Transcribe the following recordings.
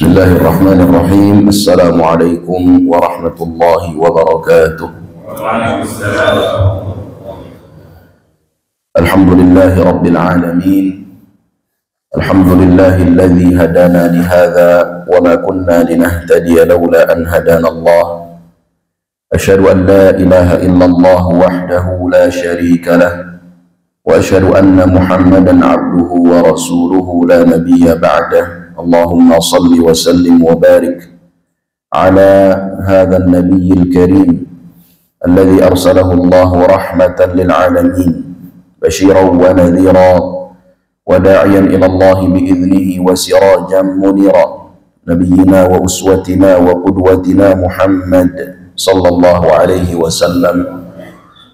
Bismillahirrahmanirrahim. Assalamualaikum warahmatullahi wabarakatuh. Alhamdulillahi rabbil alamin. Alhamdulillahilladzi hadana lihadza wa ma kunna linahtadiya laula an hadana Allah. Asyhadu an la ilaha illallah wahdahu la syarika lah wa asyhadu anna Muhammadan abduhu wa rasuluhu la nabiyya ba'dah. Allahumma salli wa sallim wa barik ala hadha an-nabiy al-karim alladhi arsalahu Allah rahmatan lil alamin bashiran wa nadhira wa da'iyan ila Allah bi idnihi wa sirajan munira nabiyyina wa uswatina wa qudwatina Muhammad sallallahu alaihi wasallam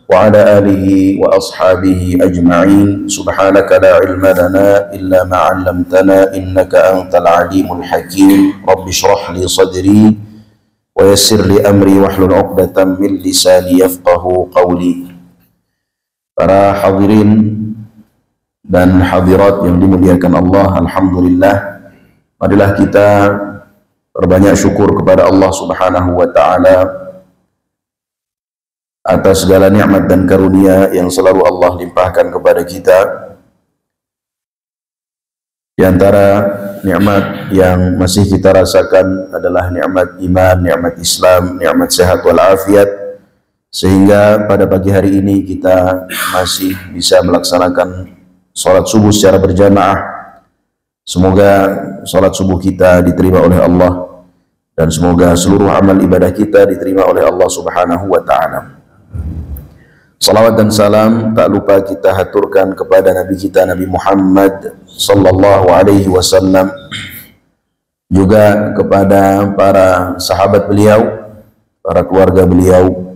wa ala alihi wa ashabihi ajma'in. Subhanaka la ilma lana illa ma 'allamtana innaka antal alimul hakim. Rabbi shrah li sadri wa yassir li amri wahlul 'uqdatam min lisani yafqahu qawli. Para hadirin dan hadirat yang dimuliakan Allah, alhamdulillah, marilah kita berbanyak syukur kepada Allah Subhanahu wa taala atas segala nikmat dan karunia yang selalu Allah limpahkan kepada kita. Di antara nikmat yang masih kita rasakan adalah nikmat iman, nikmat Islam, nikmat sehat walafiat, sehingga pada pagi hari ini kita masih bisa melaksanakan salat subuh secara berjamaah. Semoga salat subuh kita diterima oleh Allah dan semoga seluruh amal ibadah kita diterima oleh Allah Subhanahu wa taala. Salawat dan salam tak lupa kita haturkan kepada Nabi kita Nabi Muhammad sallallahu alaihi wasallam, juga kepada para sahabat beliau, para keluarga beliau,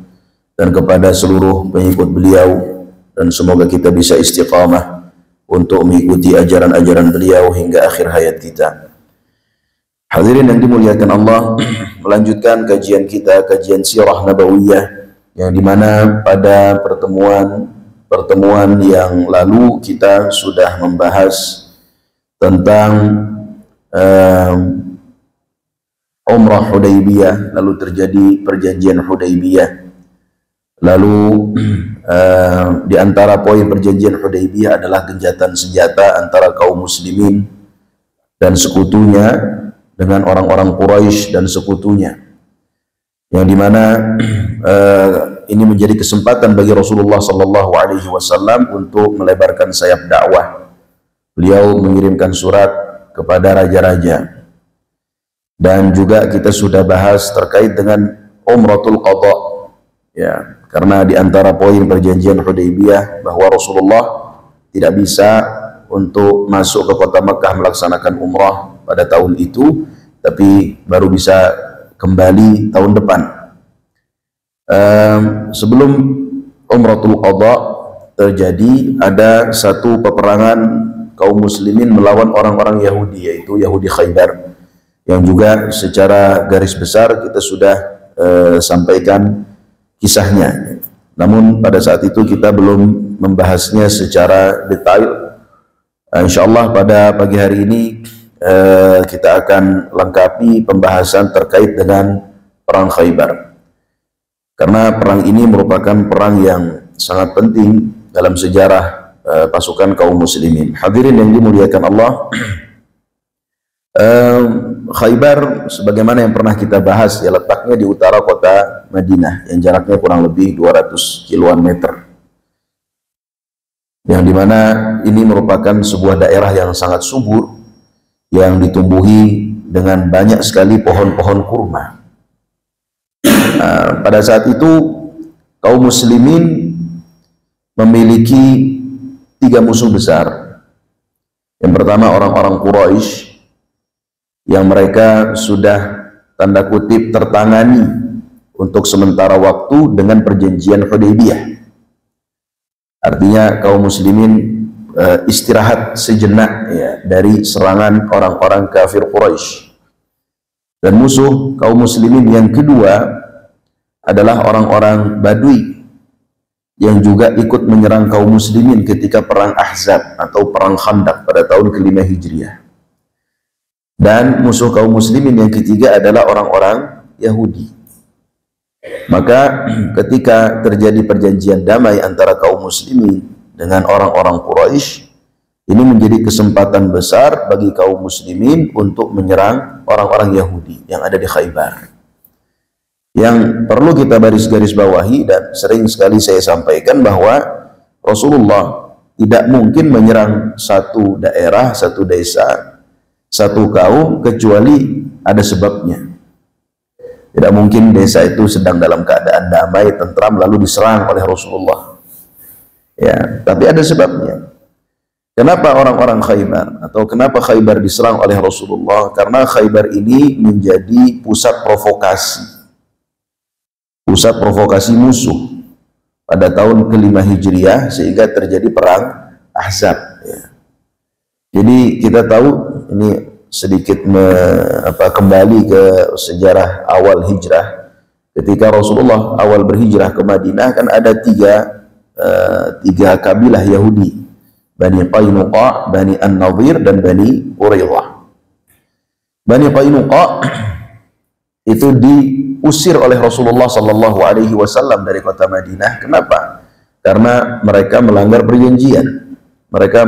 dan kepada seluruh pengikut beliau, dan semoga kita bisa istiqamah untuk mengikuti ajaran-ajaran beliau hingga akhir hayat kita. Hadirin yang dimuliakan Allah, melanjutkan kajian kita, kajian sirah nabawiyah, yang dimana pada pertemuan yang lalu kita sudah membahas tentang Umrah Hudaybiyah, lalu terjadi perjanjian Hudaybiyah. Lalu di antara poin perjanjian Hudaybiyah adalah gencatan senjata antara kaum muslimin dan sekutunya dengan orang-orang Quraisy dan sekutunya, yang dimana ini menjadi kesempatan bagi Rasulullah sallallahu alaihi wasallam untuk melebarkan sayap dakwah. Beliau mengirimkan surat kepada raja-raja, dan juga kita sudah bahas terkait dengan Umratul Qadha, ya, karena di antara poin perjanjian Hudaybiyah bahwa Rasulullah tidak bisa untuk masuk ke kota Makkah melaksanakan umrah pada tahun itu, tapi baru bisa kembali tahun depan. Sebelum Umratul Qadha terjadi, ada satu peperangan kaum muslimin melawan orang-orang Yahudi, yaitu Yahudi Khaybar, yang juga secara garis besar kita sudah sampaikan kisahnya. Namun pada saat itu kita belum membahasnya secara detail. InsyaAllah pada pagi hari ini kita akan lengkapi pembahasan terkait dengan perang Khaybar, karena perang ini merupakan perang yang sangat penting dalam sejarah pasukan kaum muslimin. Hadirin yang dimuliakan Allah, Khaybar sebagaimana yang pernah kita bahas, ya, letaknya di utara kota Madinah yang jaraknya kurang lebih 200 kilometer, yang dimana ini merupakan sebuah daerah yang sangat subur, yang ditumbuhi dengan banyak sekali pohon-pohon kurma. Pada saat itu kaum muslimin memiliki 3 musuh besar. Yang pertama orang-orang Quraisy, yang mereka sudah tanda kutip tertangani untuk sementara waktu dengan perjanjian Hudaybiyah. Artinya kaum muslimin istirahat sejenak, ya, dari serangan orang-orang kafir Quraisy. Dan musuh kaum muslimin yang kedua adalah orang-orang Badui, yang juga ikut menyerang kaum muslimin ketika perang Ahzab atau perang Khandaq pada tahun ke-5 Hijriah. Dan musuh kaum muslimin yang ketiga adalah orang-orang Yahudi. Maka ketika terjadi perjanjian damai antara kaum muslimin dengan orang-orang Quraisy, ini menjadi kesempatan besar bagi kaum muslimin untuk menyerang orang-orang Yahudi yang ada di Khaybar. Yang perlu kita garis bawahi dan sering sekali saya sampaikan bahwa Rasulullah tidak mungkin menyerang satu daerah, satu desa, satu kaum kecuali ada sebabnya. Tidak mungkin desa itu sedang dalam keadaan damai, tentram, lalu diserang oleh Rasulullah. Ya, tapi ada sebabnya. Kenapa orang-orang Khaybar atau kenapa Khaybar diserang oleh Rasulullah? Karena Khaybar ini menjadi pusat provokasi musuh pada tahun ke-5 Hijriah, sehingga terjadi perang Ahzab. Ya. Jadi kita tahu ini sedikit kembali ke sejarah awal hijrah. Ketika Rasulullah awal berhijrah ke Madinah, kan ada tiga kabilah Yahudi, Bani Qainuqa, Bani An-Nadhir, dan Bani Quraidah. Bani Qainuqa itu diusir oleh Rasulullah Sallallahu Alaihi Wasallam dari kota Madinah. Kenapa? Karena mereka melanggar perjanjian. Mereka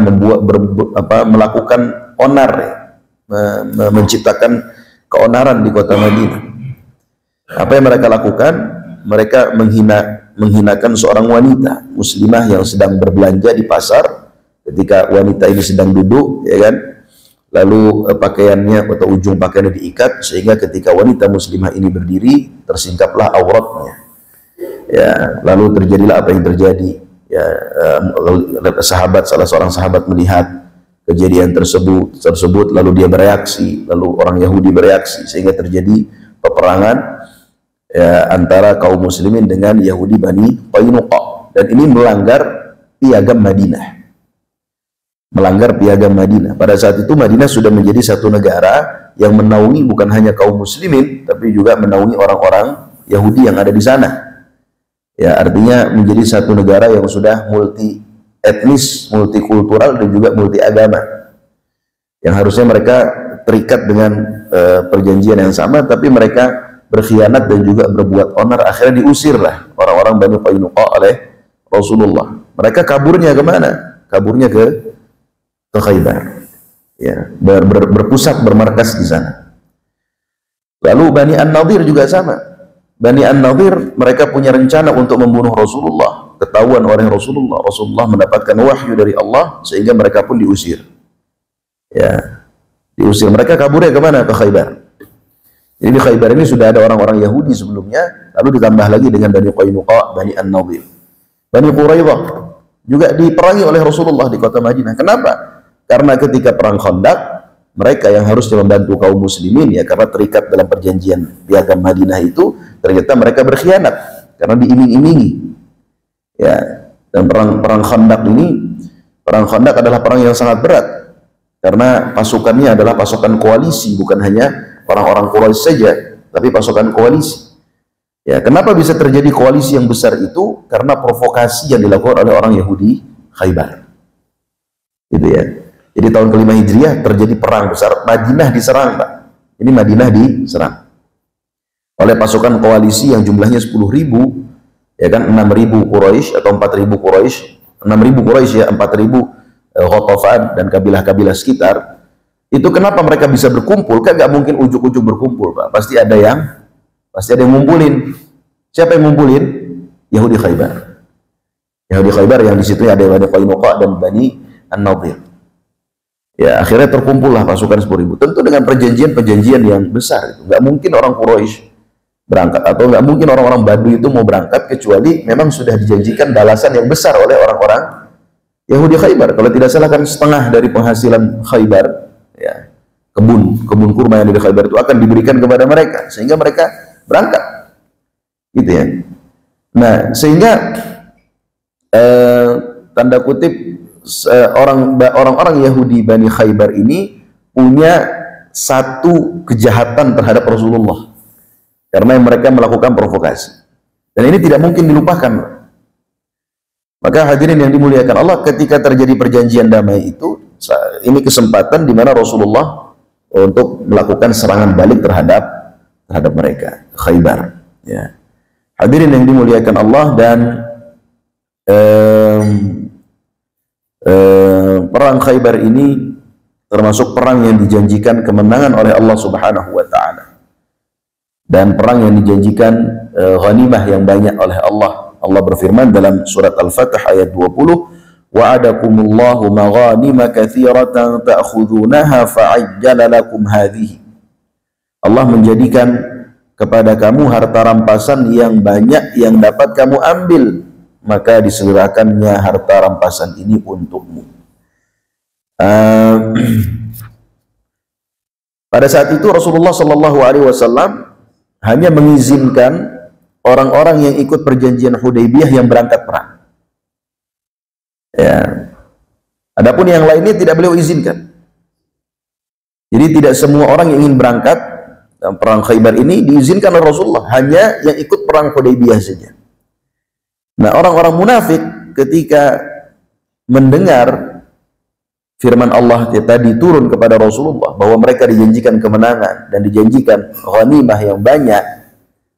melakukan onar, menciptakan keonaran di kota Madinah. Apa yang mereka lakukan? Mereka menghinakan seorang wanita muslimah yang sedang berbelanja di pasar. Ketika wanita ini sedang duduk, ya kan, lalu pakaiannya atau ujung pakaiannya diikat, sehingga ketika wanita muslimah ini berdiri, tersingkaplah auratnya. Ya, lalu terjadilah apa yang terjadi. Ya, salah seorang sahabat melihat kejadian tersebut, lalu dia bereaksi, lalu orang Yahudi bereaksi, sehingga terjadi peperangan ya, antara kaum muslimin dengan Yahudi Bani Qainuqa, dan ini melanggar piagam Madinah. Pada saat itu Madinah sudah menjadi satu negara yang menaungi bukan hanya kaum muslimin, tapi juga menaungi orang-orang Yahudi yang ada di sana. Ya, artinya menjadi satu negara yang sudah multi etnis, multikultural, dan juga multi agama, yang harusnya mereka terikat dengan perjanjian yang sama, tapi mereka berkhianat dan juga berbuat onar. Akhirnya diusirlah orang-orang Bani Qainuqa oleh Rasulullah. Mereka kaburnya kemana? Kaburnya ke Khaybar. Ya, berpusat, bermarkas di sana. Lalu Bani An-Nadhir juga sama. Bani An-Nadhir, mereka punya rencana untuk membunuh Rasulullah. Ketahuan oleh Rasulullah. Rasulullah mendapatkan wahyu dari Allah, sehingga mereka pun diusir. Ya, diusir. Mereka kaburnya kemana? Ke Khaybar. Jadi di Khaybar ini sudah ada orang-orang Yahudi sebelumnya, lalu ditambah lagi dengan Bani Qainuqa, Bani An-Nadhir. Bani Quraidah juga diperangi oleh Rasulullah di kota Madinah. Kenapa? Karena ketika perang Khandaq, mereka yang harusnya membantu kaum muslimin, ya, karena terikat dalam perjanjian piagam Madinah itu, ternyata mereka berkhianat karena diiming-imingi. Ya, dan perang Khandaq adalah perang yang sangat berat, karena pasukannya adalah pasukan koalisi, bukan hanya orang-orang Quraisy saja, tapi pasukan koalisi. Ya, kenapa bisa terjadi koalisi yang besar itu? Karena provokasi yang dilakukan oleh orang Yahudi Khaybar. Gitu ya. Jadi tahun ke-5 Hijriah terjadi perang besar. Madinah diserang, Pak. Ini Madinah diserang oleh pasukan koalisi yang jumlahnya 10.000, ya kan, 6.000 Quraisy atau 4.000 Quraisy, 6.000 Quraisy ya, 4.000 Ghatafan dan kabilah-kabilah sekitar. Itu kenapa mereka bisa berkumpul? Kan nggak mungkin ujuk-ujuk berkumpul, Pak. Pasti ada yang ngumpulin. Siapa yang ngumpulin? Yahudi Khaybar. Yahudi Khaybar yang di situ ada Bani Qainuqa dan Bani An-Nadhir. Ya, akhirnya terkumpullah pasukan 10.000. Tentu dengan perjanjian yang besar. Nggak mungkin orang Quraisy berangkat, atau nggak mungkin orang-orang Badui itu mau berangkat, kecuali memang sudah dijanjikan balasan yang besar oleh orang-orang Yahudi Khaybar. Kalau tidak salah kan setengah dari penghasilan Khaybar, ya, kebun kurma yang dari Khaybar itu akan diberikan kepada mereka, sehingga mereka berangkat, gitu ya. Nah, sehingga tanda kutip orang-orang Yahudi Bani Khaybar ini punya satu kejahatan terhadap Rasulullah, karena mereka melakukan provokasi, dan ini tidak mungkin dilupakan. Maka hadirin yang dimuliakan Allah, ketika terjadi perjanjian damai itu, ini kesempatan di mana Rasulullah untuk melakukan serangan balik terhadap mereka, Khaybar. Ya. Hadirin yang dimuliakan Allah, dan perang Khaybar ini termasuk perang yang dijanjikan kemenangan oleh Allah Subhanahu wa taala. Dan perang yang dijanjikan ghanimah yang banyak oleh Allah. Allah berfirman dalam surat Al-Fatih ayat 20, wa'adakumullahu maghanima katsiratan ta'khudunaha fa'ajjala lakum hadhihi. Allah menjadikan kepada kamu harta rampasan yang banyak yang dapat kamu ambil, maka diserahkannya harta rampasan ini untukmu. Pada saat itu Rasulullah Shallallahu Alaihi Wasallam hanya mengizinkan orang-orang yang ikut perjanjian Hudaybiyah yang berangkat perang. Ya. Adapun yang lainnya tidak beliau izinkan. Jadi tidak semua orang yang ingin berangkat dalam perang Khaybar ini diizinkan oleh Rasulullah, hanya yang ikut perang Hudaybiyah saja. Nah, orang-orang munafik ketika mendengar firman Allah tadi turun kepada Rasulullah bahwa mereka dijanjikan kemenangan dan dijanjikan ghanimah yang banyak,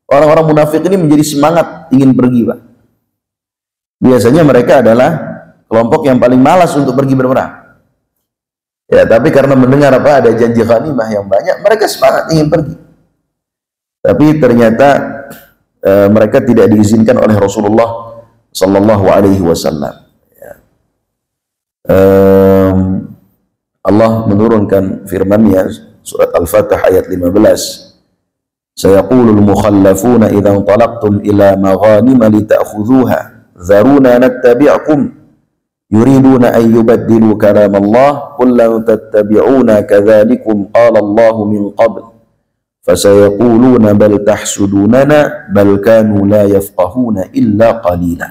orang-orang munafik ini menjadi semangat ingin pergi, Pak. Biasanya mereka adalah kelompok yang paling malas untuk pergi berperang. Ya, tapi karena mendengar ada janji ghanimah yang banyak, mereka semangat ingin pergi. Tapi ternyata mereka tidak diizinkan oleh Rasulullah Sallallahu Alaihi Wasallam. Allah menurunkan firman-Nya surat Al-Fatih ayat 15. Sayaqulul mukhallafuna idza talaqtum ila maghanima lita'khudhuha dharuna nattabi'akum yuriduna an yubaddilu kalam Allah qul lan tattabi'una kadzalikum qala Allah min qabl fasayaquluna bal tahsudunana bal kanu la yafqahuna illa qalila.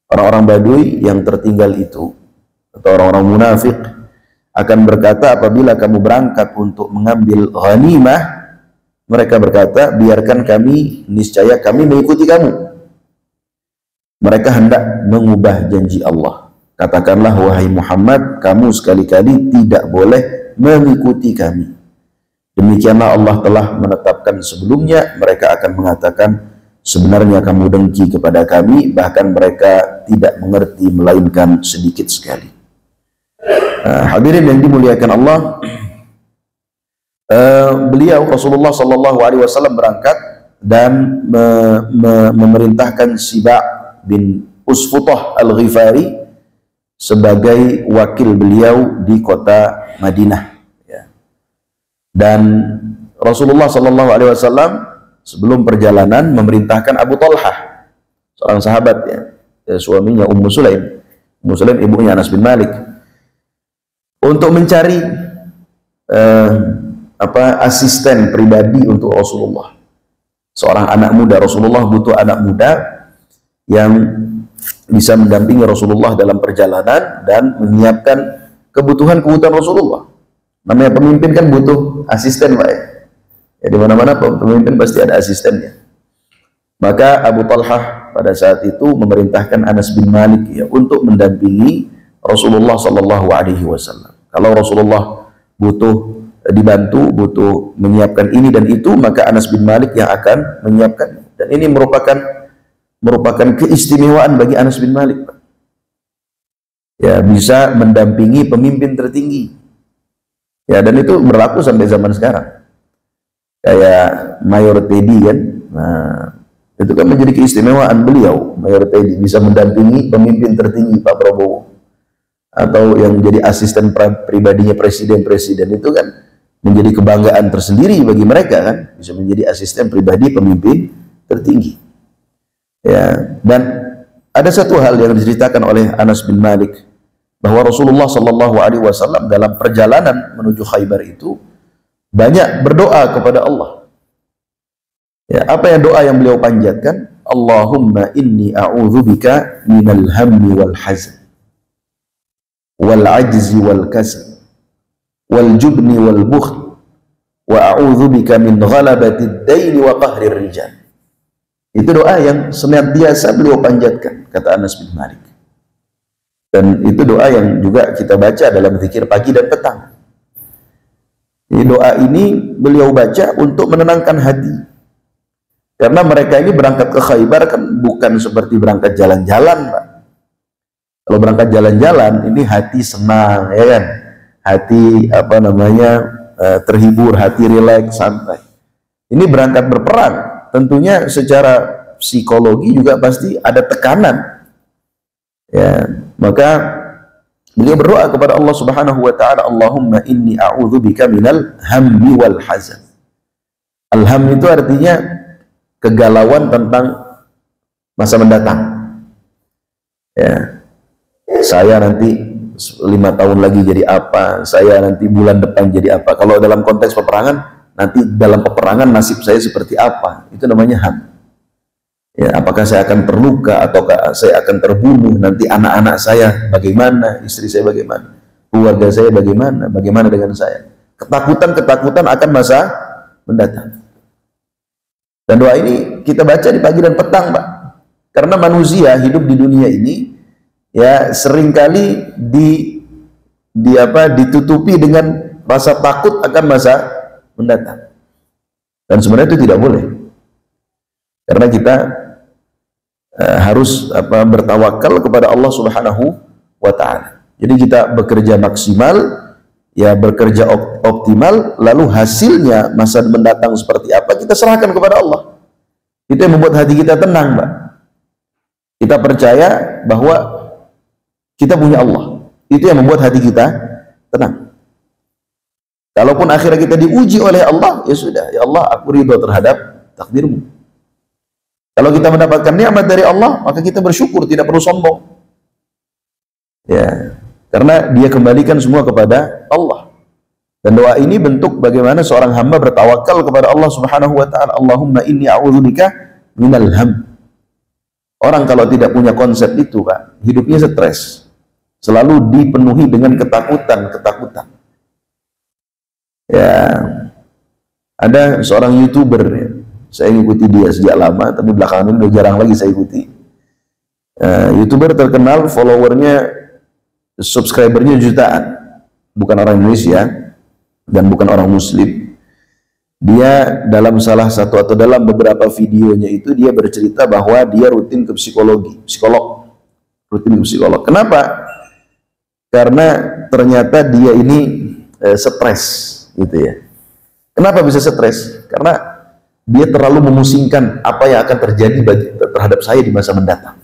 Orang-orang Badui yang tertinggal itu atau orang-orang munafik akan berkata apabila kamu berangkat untuk mengambil ghanimah, mereka berkata, biarkan kami, niscaya kami mengikuti kamu. Mereka hendak mengubah janji Allah. Katakanlah wahai Muhammad, kamu sekali-kali tidak boleh mengikuti kami. Demikianlah Allah telah menetapkan sebelumnya. Mereka akan mengatakan, sebenarnya kamu dengki kepada kami, bahkan mereka tidak mengerti melainkan sedikit sekali. Hadirin yang dimuliakan Allah, beliau Rasulullah Sallallahu Alaihi Wasallam berangkat dan memerintahkan Siba' bin Usfutah Al-Ghifari sebagai wakil beliau di kota Madinah. Dan Rasulullah Sallallahu Alaihi Wasallam sebelum perjalanan memerintahkan Abu Talhah, seorang sahabat, suaminya Ummu Sulaim. Ummu Sulaim ibunya Anas bin Malik, untuk mencari asisten pribadi untuk Rasulullah. Seorang anak muda, Rasulullah butuh anak muda yang bisa mendampingi Rasulullah dalam perjalanan dan menyiapkan kebutuhan-kebutuhan Rasulullah. Namanya pemimpin kan butuh asisten, Pak. Ya, di mana-mana pemimpin pasti ada asistennya. Maka Abu Talhah pada saat itu memerintahkan Anas bin Malik untuk mendampingi Rasulullah Sallallahu Alaihi Wasallam. Kalau Rasulullah butuh dibantu, butuh menyiapkan ini dan itu, maka Anas bin Malik yang akan menyiapkan. Dan ini merupakan keistimewaan bagi Anas bin Malik, Pak. Ya, bisa mendampingi pemimpin tertinggi. Ya, dan itu berlaku sampai zaman sekarang. Kayak Mayor Teddy kan. Nah, itu kan menjadi keistimewaan beliau. Mayor Teddy bisa mendampingi pemimpin tertinggi, Pak Prabowo. Atau yang menjadi asisten pribadinya presiden-presiden, itu kan menjadi kebanggaan tersendiri bagi mereka kan, bisa menjadi asisten pribadi pemimpin tertinggi. Ya, dan ada satu hal yang diceritakan oleh Anas bin Malik bahwa Rasulullah Shallallahu Alaihi Wasallam dalam perjalanan menuju Khaybar itu banyak berdoa kepada Allah. Ya, apa yang doa yang beliau panjatkan? Allahumma inni a'udzubika minal hammi wal hazn wal ajzi wal kasal wal jubni wal bukhl wa a'udzubika min ghalabatid daini wa qahrir rijal. Itu doa yang senantiasa beliau panjatkan, kata Anas bin Malik. Dan itu doa yang juga kita baca dalam zikir pagi dan petang. Doa ini beliau baca untuk menenangkan hati. Karena mereka ini berangkat ke Khaybar kan bukan seperti berangkat jalan-jalan, Pak. Kalau berangkat jalan-jalan ini hati senang, ya kan? Hati terhibur, hati rileks, santai. Ini berangkat berperang, tentunya secara psikologi juga pasti ada tekanan. Ya, maka beliau berdoa kepada Allah Subhanahu wa taala, Allahumma inni a'udzubika minal hammi wal hazan. Al-ham itu artinya kegalauan tentang masa mendatang. Ya. Saya nanti 5 tahun lagi jadi apa? Saya nanti bulan depan jadi apa? Kalau dalam konteks peperangan, nanti dalam peperangan nasib saya seperti apa? Itu namanya ham. Ya, apakah saya akan terluka ataukah saya akan terbunuh? Nanti anak-anak saya bagaimana? Istri saya bagaimana? Keluarga saya bagaimana? Bagaimana dengan saya? Ketakutan-ketakutan akan masa mendatang. Dan doa ini kita baca di pagi dan petang, Pak. Karena manusia hidup di dunia ini ya seringkali ditutupi dengan rasa takut akan masa mendatang. Dan sebenarnya itu tidak boleh. Karena kita harus bertawakal kepada Allah Subhanahu wa taala. Jadi kita bekerja maksimal, ya bekerja optimal, lalu hasilnya masa mendatang seperti apa kita serahkan kepada Allah. Itu yang membuat hati kita tenang, Mbak. Kita percaya bahwa kita punya Allah. Itu yang membuat hati kita tenang. Kalaupun akhirnya kita diuji oleh Allah, ya sudah, ya Allah, aku ridho terhadap takdirmu. Kalau kita mendapatkan nikmat dari Allah, maka kita bersyukur, tidak perlu sombong. Ya, karena dia kembalikan semua kepada Allah. Dan doa ini bentuk bagaimana seorang hamba bertawakal kepada Allah Subhanahu wa taala. Allahumma inni a'udzubika minal ham. Orang kalau tidak punya konsep itu, Pak, hidupnya stres. Selalu dipenuhi dengan ketakutan. Ya, ada seorang YouTuber, ya. Saya ikuti dia sejak lama, tapi belakangan ini udah jarang lagi saya ikuti. YouTuber terkenal, followernya, subscribernya jutaan. Bukan orang Indonesia dan bukan orang Muslim. Dia dalam salah satu atau dalam beberapa videonya itu dia bercerita bahwa dia rutin ke psikolog. Rutin ke psikolog. Kenapa? Karena ternyata dia ini stres, gitu ya. Kenapa bisa stres? Karena dia terlalu memusingkan apa yang akan terjadi terhadap saya di masa mendatang.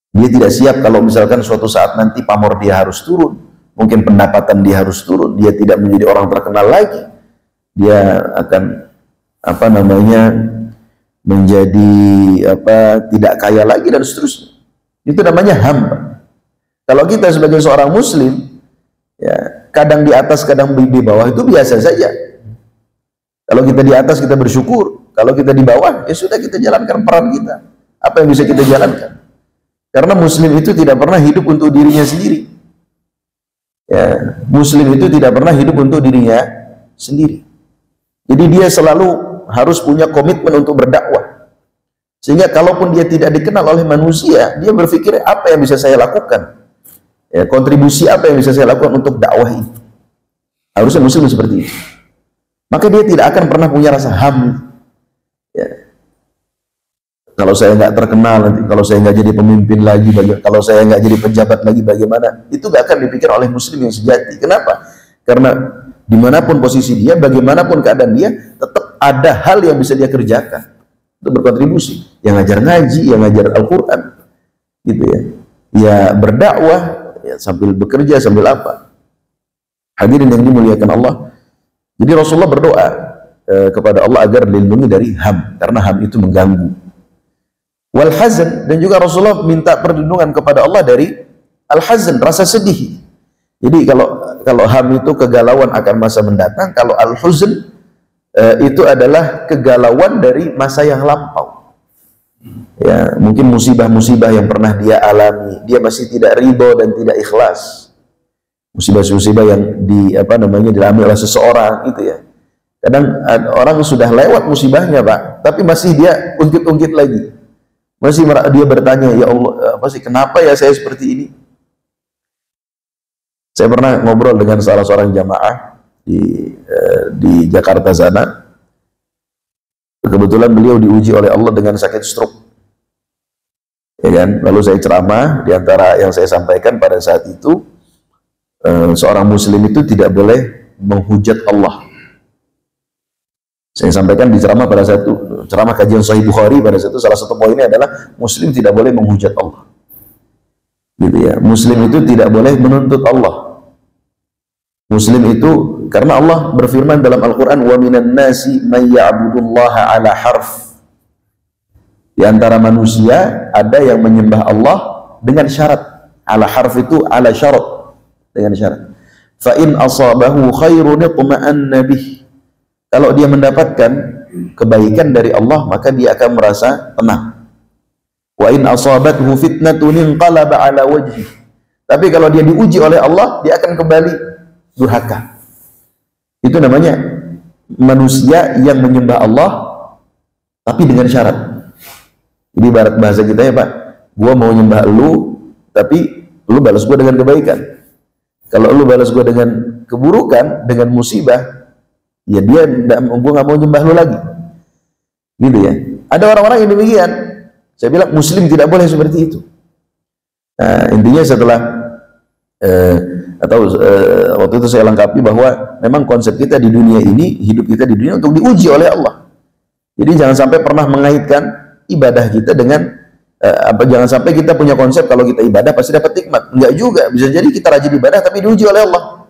Dia tidak siap kalau misalkan suatu saat nanti pamor dia harus turun, mungkin pendapatan dia harus turun, dia tidak menjadi orang terkenal lagi, dia akan menjadi tidak kaya lagi dan seterusnya. Itu namanya ham. Kalau kita sebagai seorang Muslim, ya kadang di atas, kadang di bawah, itu biasa saja. Kalau kita di atas kita bersyukur, kalau kita di bawah ya sudah, kita jalankan peran kita. Apa yang bisa kita jalankan? Karena Muslim itu tidak pernah hidup untuk dirinya sendiri. Ya, Muslim itu tidak pernah hidup untuk dirinya sendiri. Jadi dia selalu harus punya komitmen untuk berdakwah. Sehingga kalaupun dia tidak dikenal oleh manusia, dia berpikir apa yang bisa saya lakukan? Ya, kontribusi apa yang bisa saya lakukan untuk dakwah ini? Harusnya Muslim seperti itu. Maka dia tidak akan pernah punya rasa ham. Ya. Kalau saya nggak terkenal nanti, kalau saya nggak jadi pemimpin lagi, kalau saya nggak jadi pejabat lagi, bagaimana? Itu nggak akan dipikir oleh Muslim yang sejati. Kenapa? Karena dimanapun posisi dia, bagaimanapun keadaan dia, tetap ada hal yang bisa dia kerjakan untuk berkontribusi. Yang ngajar ngaji, yang ngajar Al-Quran, gitu ya. Ya berdakwah, ya sambil bekerja, sambil apa? Hadirin yang dimuliakan Allah. Jadi Rasulullah berdoa kepada Allah agar dilindungi dari ham, karena ham itu mengganggu. Wal hazan, dan juga Rasulullah minta perlindungan kepada Allah dari al-hazan, rasa sedih. Jadi kalau ham itu kegalauan akan masa mendatang, kalau al-huzn itu adalah kegalauan dari masa yang lampau. Ya, mungkin musibah-musibah yang pernah dia alami, dia masih tidak ridho dan tidak ikhlas. Musibah-musibah yang dialami oleh seseorang itu ya. Kadang orang sudah lewat musibahnya, Pak, tapi masih dia ungkit-ungkit lagi. Masih dia bertanya, ya Allah, kenapa ya saya seperti ini? Saya pernah ngobrol dengan salah seorang jamaah, di Jakarta sana. Kebetulan beliau diuji oleh Allah dengan sakit stroke, ya kan? Lalu saya ceramah, di antara yang saya sampaikan pada saat itu, seorang muslim itu tidak boleh menghujat Allah. Saya sampaikan di ceramah pada saat itu, ceramah kajian Sahih Bukhari pada saat itu, salah satu poinnya adalah muslim tidak boleh menghujat Allah, gitu ya. Muslim itu tidak boleh menuntut Allah. Muslim itu, karena Allah berfirman dalam Al-Quran, wa minan nasi may ya'budullaha ala harf. Di antara manusia ada yang menyembah Allah dengan syarat. Ala harf itu ala syarat, dengan syarat. Fa in asabahu khairun itma'anna bih. Kalau dia mendapatkan kebaikan dari Allah, maka dia akan merasa tenang. Wa in asabathu fitnatun inqalaba ala wajhi. Tapi kalau dia diuji oleh Allah, dia akan kembali durhaka. Itu namanya manusia yang menyembah Allah tapi dengan syarat. Jadi ibarat bahasa kita ya Pak, gua mau nyembah lu tapi lu balas gua dengan kebaikan. Kalau lu balas gua dengan keburukan, dengan musibah, ya gua nggak mau nyembah lu lagi, gitu ya. Ada orang-orang yang demikian. Saya bilang muslim tidak boleh seperti itu. Nah, intinya setelah waktu itu saya lengkapi bahwa memang konsep kita di dunia ini, hidup kita di dunia untuk diuji oleh Allah. Jadi jangan sampai pernah mengaitkan ibadah kita dengan jangan sampai kita punya konsep kalau kita ibadah pasti dapat nikmat. Enggak juga, bisa jadi kita rajin ibadah tapi diuji oleh Allah.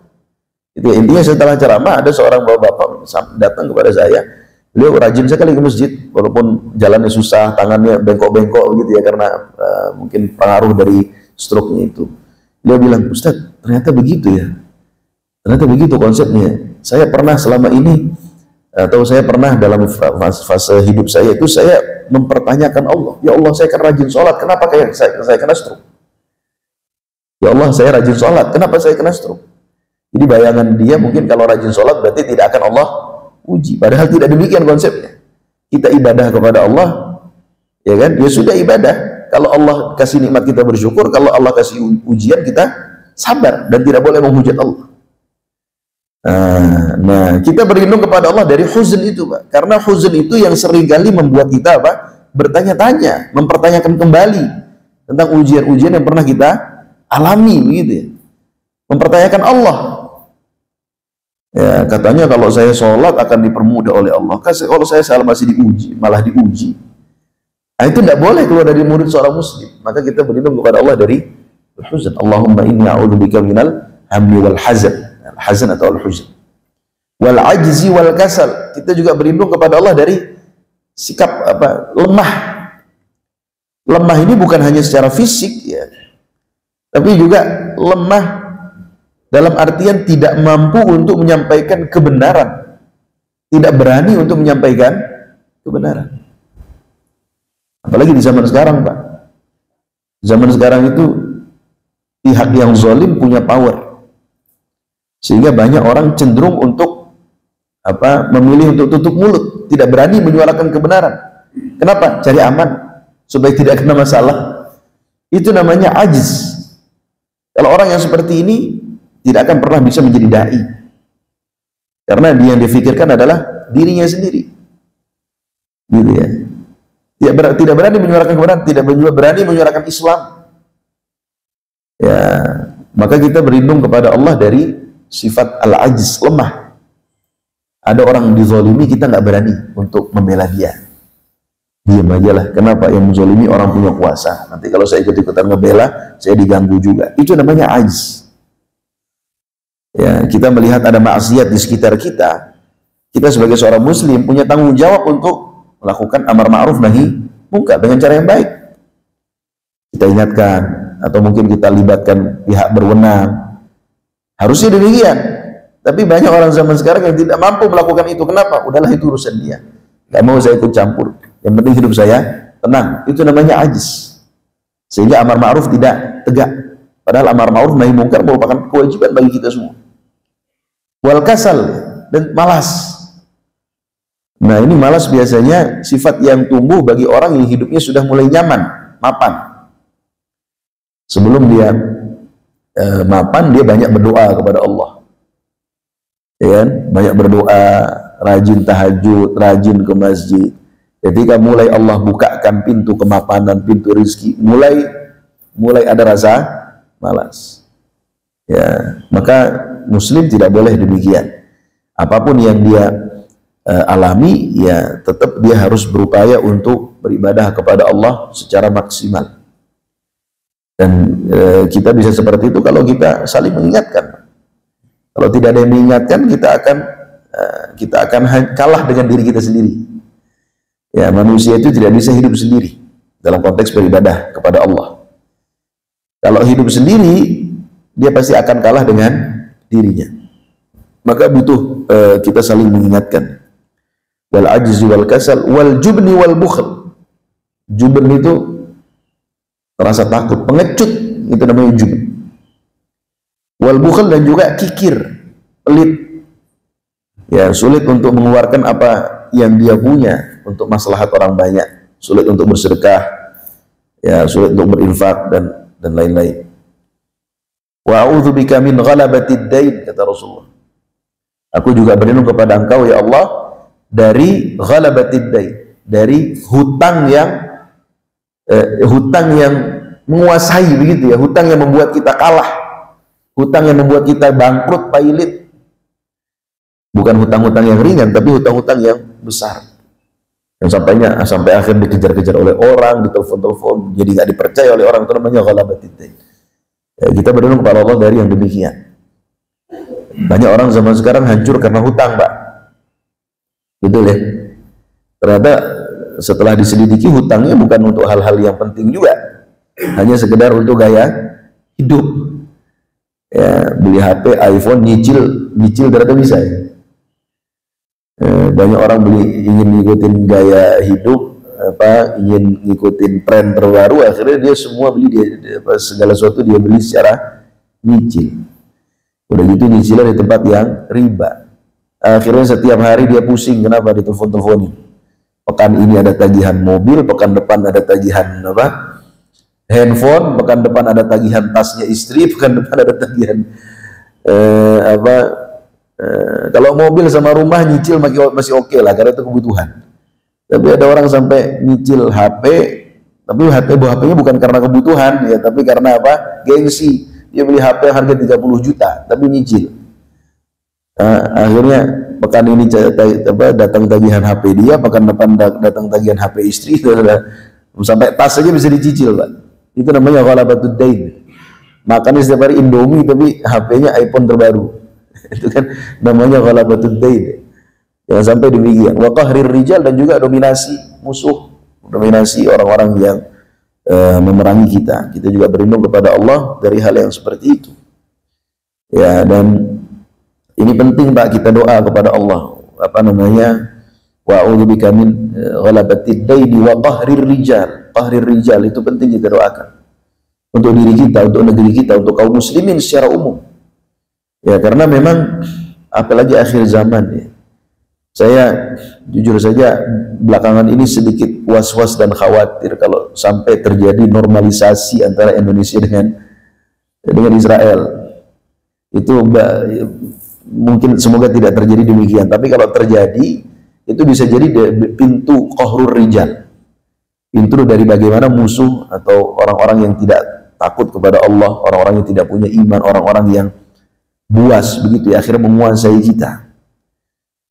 Itu ya, intinya setelah ceramah ada seorang bapak datang kepada saya. Beliau rajin sekali ke masjid walaupun jalannya susah, tangannya bengkok-bengkok gitu ya, karena mungkin pengaruh dari stroke-nya itu. Dia bilang, Ustadz, ternyata begitu ya. Ternyata begitu konsepnya. Saya pernah selama ini, atau saya pernah dalam fase hidup saya itu, saya mempertanyakan Allah. Ya Allah, saya kan rajin sholat, kenapa kayak saya kena stroke? Ya Allah, saya rajin sholat, kenapa saya kena stroke? Jadi bayangan dia mungkin kalau rajin sholat berarti tidak akan Allah uji. Padahal tidak demikian konsepnya. Kita ibadah kepada Allah, ya kan? Ya sudah ibadah. Kalau Allah kasih nikmat kita bersyukur, kalau Allah kasih ujian kita sabar dan tidak boleh menghujat Allah. Nah, kita berlindung kepada Allah dari huzn itu, Pak. Karena huzn itu yang seringkali membuat kita apa? Bertanya-tanya, mempertanyakan kembali tentang ujian-ujian yang pernah kita alami, begitu ya. Mempertanyakan Allah. Ya, katanya kalau saya sholat akan dipermudah oleh Allah. Kalau saya salah masih diuji, malah diuji. Nah, itu tidak boleh keluar dari murid seorang muslim. Maka kita berlindung kepada Allah dari huzn. Allahumma inni a'udzubika minal hamli wal hazan. Al-hazan atau al-huzn. Wal ajzi wal kasal. Kita juga berlindung kepada Allah dari sikap lemah. Lemah ini bukan hanya secara fisik ya. Tapi juga lemah dalam artian tidak mampu untuk menyampaikan kebenaran. Tidak berani untuk menyampaikan kebenaran. Apalagi di zaman sekarang, Pak. Zaman sekarang itu pihak yang zalim punya power. Sehingga banyak orang cenderung untuk memilih untuk tutup mulut, tidak berani menyuarakan kebenaran. Kenapa? Cari aman supaya tidak kena masalah. Itu namanya ajiz. Kalau orang yang seperti ini tidak akan pernah bisa menjadi dai. Karena dia yang difikirkan adalah dirinya sendiri. Gitu ya. Tidak berani menyuarakan kebenaran, tidak berani menyuarakan Islam. Ya, maka kita berlindung kepada Allah dari sifat al-ajiz, lemah. Ada orang dizalimi, kita nggak berani untuk membela dia. Diam aja lah. Kenapa? Yang menzalimi orang punya kuasa. Nanti kalau saya ikut-ikutan ngebela, saya diganggu juga. Itu namanya ajiz. Ya, kita melihat ada maksiat di sekitar kita. Kita sebagai seorang muslim punya tanggung jawab untuk melakukan amar ma'ruf nahi munkar dengan cara yang baik. Kita ingatkan atau mungkin kita libatkan pihak berwenang. Harusnya demikian. Tapi banyak orang zaman sekarang yang tidak mampu melakukan itu. Kenapa? Udahlah, itu urusan dia. Gak mau saya ikut campur. Yang penting hidup saya tenang. Itu namanya ajiz. Sehingga amar ma'ruf tidak tegak. Padahal amar ma'ruf nahi munkar merupakan kewajiban bagi kita semua. Wal kasal, dan malas. Nah, ini malas biasanya sifat yang tumbuh bagi orang yang hidupnya sudah mulai nyaman, mapan. Sebelum dia mapan, dia banyak berdoa kepada Allah. ya kan? Banyak berdoa, rajin tahajud, rajin ke masjid. Ketika mulai Allah bukakan pintu kemapanan, pintu rezeki, mulai ada rasa malas. Ya, maka muslim tidak boleh demikian. Apapun yang dia alami, ya tetap dia harus berupaya untuk beribadah kepada Allah secara maksimal. Dan kita bisa seperti itu kalau kita saling mengingatkan. Kalau tidak ada yang mengingatkan, kita akan kalah dengan diri kita sendiri. Ya, manusia itu tidak bisa hidup sendiri dalam konteks beribadah kepada Allah. Kalau hidup sendiri, dia pasti akan kalah dengan dirinya. Maka butuh kita saling mengingatkan. Wal ajzi wal kasal wal jubni wal bukhl. Jubn itu rasa takut, pengecut, itu namanya jubn. Wal bukhl dan juga kikir, pelit. Ya, sulit untuk mengeluarkan apa yang dia punya untuk maslahat orang banyak, sulit untuk bersedekah, ya, sulit untuk berinfak dan lain-lain. Wa a'udzubika min ghalabatid dain, kata Rasulullah. Aku juga berlindung kepada Engkau ya Allah dari ghalabatid dain, dari hutang yang menguasai, begitu ya, hutang yang membuat kita kalah, hutang yang membuat kita bangkrut, pailit. Bukan hutang-hutang yang ringan, tapi hutang-hutang yang besar. Yang sampai akhir dikejar-kejar oleh orang, ditelepon-telepon, jadi nggak dipercaya oleh orang, itu namanya ghalabatid dain. Ya, kita berlindung kepada Allah dari yang demikian. Banyak orang zaman sekarang hancur karena hutang, Pak. Betul ya? Ternyata setelah diselidiki, hutangnya bukan untuk hal-hal yang penting juga, hanya sekedar untuk gaya hidup. Ya, beli HP, iPhone, nyicil ternyata bisa ya. Banyak orang ingin ngikutin gaya hidup, ingin ngikutin tren terbaru, akhirnya dia semua beli, segala sesuatu dia beli secara nyicil. Udah gitu nyicilnya di tempat yang riba. Akhirnya setiap hari dia pusing, kenapa ditelepon-teleponin. Pekan ini ada tagihan mobil, pekan depan ada tagihan handphone, pekan depan ada tagihan tasnya istri, pekan depan ada tagihan kalau mobil sama rumah nyicil masih oke lah, karena itu kebutuhan. Tapi ada orang sampai nyicil HP, tapi HP-nya bukan karena kebutuhan ya, tapi karena apa? Gengsi. Dia beli HP harga 30 juta, tapi nyicil. Akhirnya pekan ini datang tagihan HP dia, pekan depan datang tagihan HP istri, sampai tas saja bisa dicicil, Pak. Itu namanya ghalabatud dain. Makannya setiap hari Indomie, tapi HP-nya iPhone terbaru. Itu kan namanya ghalabatud dain. Jangan sampai demikian. Wa qahrir rijal, dan juga dominasi musuh, dominasi orang-orang yang memerangi kita. Kita juga berlindung kepada Allah dari hal yang seperti itu. Ya, dan ini penting, Pak, kita doa kepada Allah. Wa a'udzubika min ghalabatid dain wa qahrir rijal. Qahrir rijal itu penting kita doakan. Untuk diri kita, untuk negeri kita, untuk kaum muslimin secara umum. Ya, karena memang apalagi akhir zaman ya. Saya jujur saja belakangan ini sedikit was-was dan khawatir kalau sampai terjadi normalisasi antara Indonesia dengan Israel. Itu mungkin semoga tidak terjadi demikian, tapi kalau terjadi itu bisa jadi pintu qahrur rijal. Pintu dari bagaimana musuh atau orang-orang yang tidak takut kepada Allah, orang-orang yang tidak punya iman, orang-orang yang buas begitu ya, akhirnya menguasai kita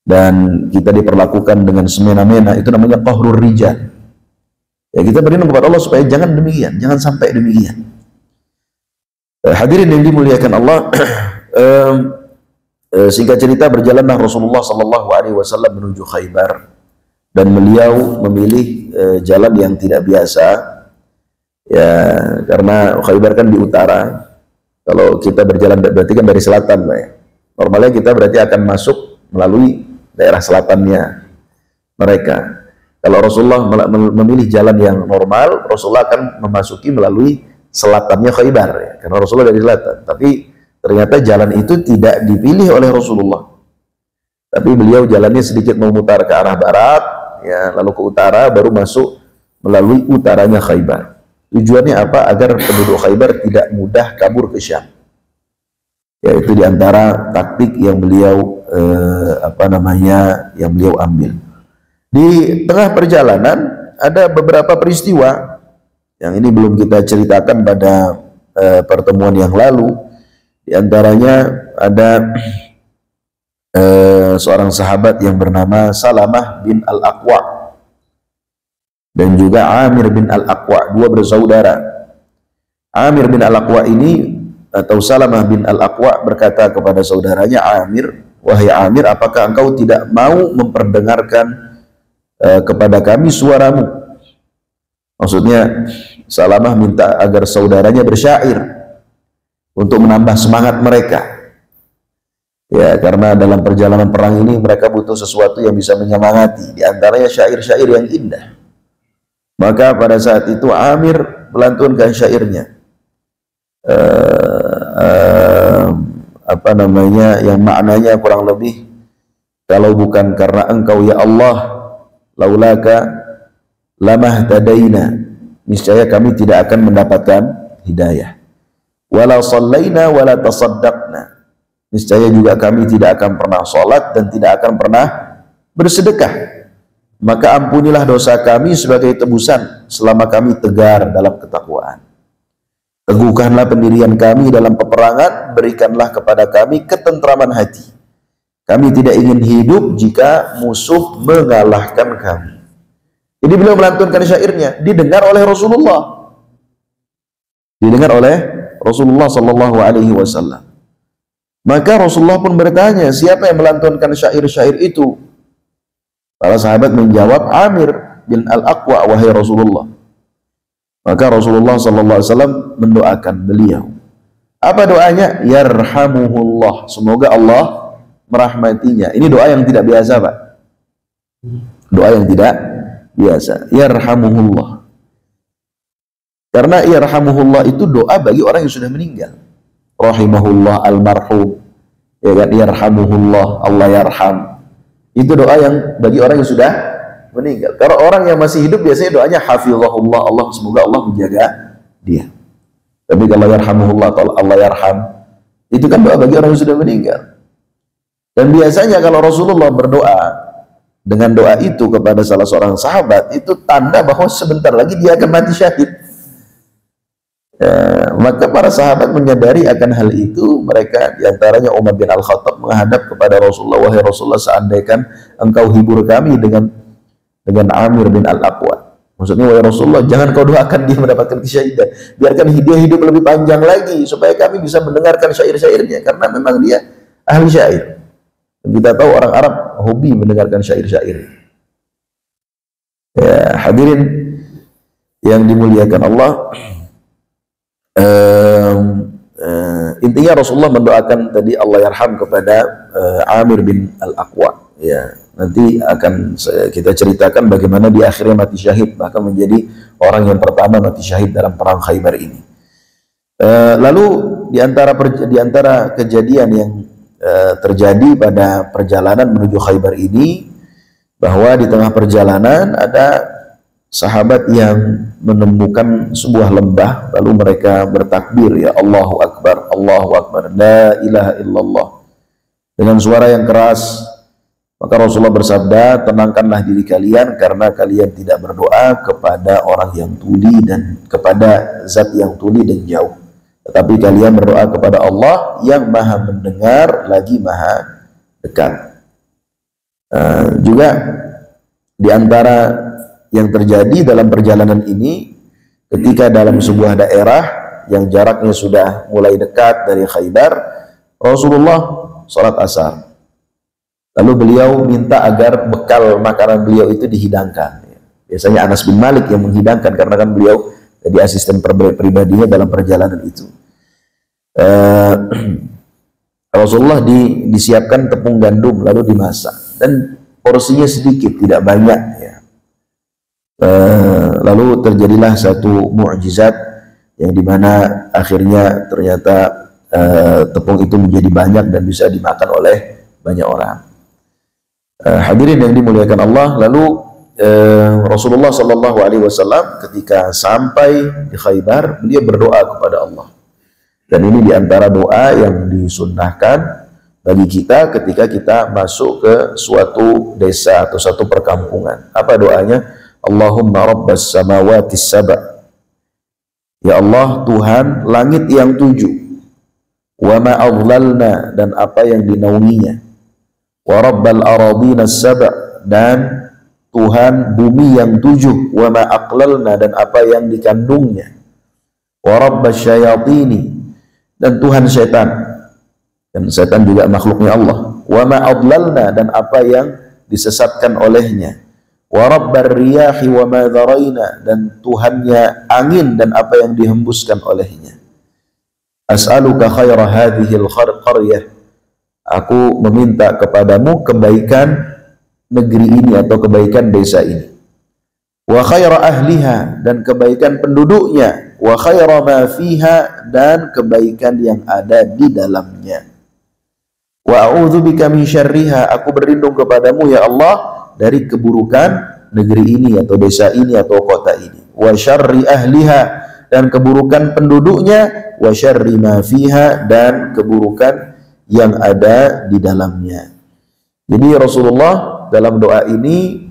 dan kita diperlakukan dengan semena-mena. Itu namanya qahrur rijal. Ya, kita berlindung kepada Allah supaya jangan demikian, jangan sampai demikian. Hadirin yang dimuliakan Allah, singkat cerita, berjalanlah Rasulullah SAW menuju Khaybar, dan beliau memilih jalan yang tidak biasa ya, karena Khaybar kan di utara. Kalau kita berjalan berarti kan dari selatan, Pak ya. Normalnya kita berarti akan masuk melalui daerah selatannya mereka. Kalau Rasulullah memilih jalan yang normal, Rasulullah akan memasuki melalui selatannya Khaybar ya, karena Rasulullah dari selatan. Tapi ternyata jalan itu tidak dipilih oleh Rasulullah. Tapi beliau jalannya sedikit memutar ke arah barat ya, lalu ke utara, baru masuk melalui utaranya Khaybar. Tujuannya apa? Agar penduduk Khaybar tidak mudah kabur ke Syam. Yaitu diantara taktik yang beliau yang beliau ambil. Di tengah perjalanan ada beberapa peristiwa yang ini belum kita ceritakan pada pertemuan yang lalu. Di antaranya ada seorang sahabat yang bernama Salamah bin Al-Aqwa dan juga Amir bin Al-Aqwa, dua bersaudara. Amir bin Al-Aqwa ini atau Salamah bin Al-Aqwa berkata kepada saudaranya Amir, "Wahai Amir, apakah engkau tidak mau memperdengarkan kepada kami suaramu?" Maksudnya Salamah minta agar saudaranya bersyair untuk menambah semangat mereka. Ya, karena dalam perjalanan perang ini mereka butuh sesuatu yang bisa menyemangati, di antaranya syair-syair yang indah. Maka pada saat itu Amir melantunkan syairnya. Yang maknanya kurang lebih, kalau bukan karena engkau ya Allah, laulaka lamah tadaina, niscaya kami tidak akan mendapatkan hidayah. Wala sallaina wala tasaddaqna, niscaya juga kami tidak akan pernah sholat dan tidak akan pernah bersedekah. Maka ampunilah dosa kami sebagai tebusan selama kami tegar dalam ketakwaan. Teguhkanlah pendirian kami dalam peperangan, berikanlah kepada kami ketentraman hati. Kami tidak ingin hidup jika musuh mengalahkan kami. Jadi beliau melantunkan syairnya, didengar oleh Rasulullah. Didengar oleh Rasulullah sallallahu alaihi wasallam. Maka Rasulullah pun bertanya, siapa yang melantunkan syair-syair itu? Para sahabat menjawab, Amir bin Al-Aqwa, wahai Rasulullah. Maka Rasulullah sallallahu alaihi wasallam mendoakan beliau. Apa doanya? Yarhamuhullah, semoga Allah merahmatinya. Ini doa yang tidak biasa, Pak. Doa yang tidak biasa. Yarhamuhullah. Karena yarhamuhullah itu doa bagi orang yang sudah meninggal. Rahimahullah almarhum. Ya kan, yarhamuhullah, Allah yarham. Itu doa yang bagi orang yang sudah meninggal. Kalau orang yang masih hidup biasanya doanya hafizahullah, Allah semoga Allah menjaga dia. Tapi kalau yarhamuhullah atau Allah yarham, itu kan doa bagi orang yang sudah meninggal. Dan biasanya kalau Rasulullah berdoa dengan doa itu kepada salah seorang sahabat, itu tanda bahwa sebentar lagi dia akan mati syahid. Maka para sahabat menyadari akan hal itu. Mereka diantaranya Umar bin Al-Khattab menghadap kepada Rasulullah, wahai Rasulullah, seandainya engkau hibur kami dengan Amir bin Al-Aqwa, maksudnya wahai Rasulullah, jangan kau doakan dia mendapatkan kesyahidan, biarkan dia hidup lebih panjang lagi supaya kami bisa mendengarkan syair-syairnya, karena memang dia ahli syair. Dan kita tahu orang Arab hobi mendengarkan syair-syair. Ya, hadirin yang dimuliakan Allah, intinya Rasulullah mendoakan tadi Allah yarham kepada Amir bin Al-Aqwa. Ya, nanti akan kita ceritakan bagaimana dia akhirnya mati syahid, bahkan menjadi orang yang pertama mati syahid dalam perang Khaybar ini. Lalu di antara kejadian yang terjadi pada perjalanan menuju Khaybar ini, bahwa di tengah perjalanan ada sahabat yang menemukan sebuah lembah, lalu mereka bertakbir, ya Allahu Akbar, la ilaha illallah, dengan suara yang keras. Maka Rasulullah bersabda, tenangkanlah diri kalian karena kalian tidak berdoa kepada orang yang tuli dan kepada zat yang tuli dan jauh, tetapi kalian berdoa kepada Allah yang maha mendengar lagi maha dekat. Juga di antara yang terjadi dalam perjalanan ini, ketika dalam sebuah daerah yang jaraknya sudah mulai dekat dari Khaybar, Rasulullah sholat asar. Lalu beliau minta agar bekal makanan beliau itu dihidangkan. Biasanya Anas bin Malik yang menghidangkan, karena kan beliau jadi asisten pribadinya dalam perjalanan itu. Rasulullah disiapkan tepung gandum lalu dimasak, dan porsinya sedikit, tidak banyak ya. Lalu terjadilah satu mukjizat yang dimana akhirnya ternyata tepung itu menjadi banyak dan bisa dimakan oleh banyak orang. Hadirin yang dimuliakan Allah, lalu Rasulullah Shallallahu Alaihi Wasallam ketika sampai di Khaybar, beliau berdoa kepada Allah. Dan ini diantara doa yang disunnahkan bagi kita ketika kita masuk ke suatu desa atau suatu perkampungan. Apa doanya? Allahumma rabbas samawati sab'a. Ya Allah, Tuhan langit yang 7. Wa ma adlalna, dan apa yang dinaunginya. Wa rabbal aradina sab'a, dan Tuhan bumi yang 7. Wa ma aqlalna, dan apa yang dikandungnya. Wa rabbas syayatini, dan Tuhan setan. Dan setan juga makhluknya Allah. Wa ma adlalna, dan apa yang disesatkan olehnya. Wa rabbar riyahi wa ma dharaina, dan Tuhannya angin dan apa yang dihembuskan olehnya. As'aluka khaira hadhil qaryah. Aku meminta kepadamu kebaikan negeri ini atau kebaikan desa ini. Wa khaira ahliha, dan kebaikan penduduknya. Wa khaira ma fiha, dan kebaikan yang ada di dalamnya. Wa a'udzubika min syarriha. Aku berlindung kepadamu ya Allah dari keburukan negeri ini atau desa ini atau kota ini. Wa syarri ahliha, dan keburukan penduduknya. Wa syarri ma fiha, dan keburukan yang ada di dalamnya. Jadi Rasulullah dalam doa ini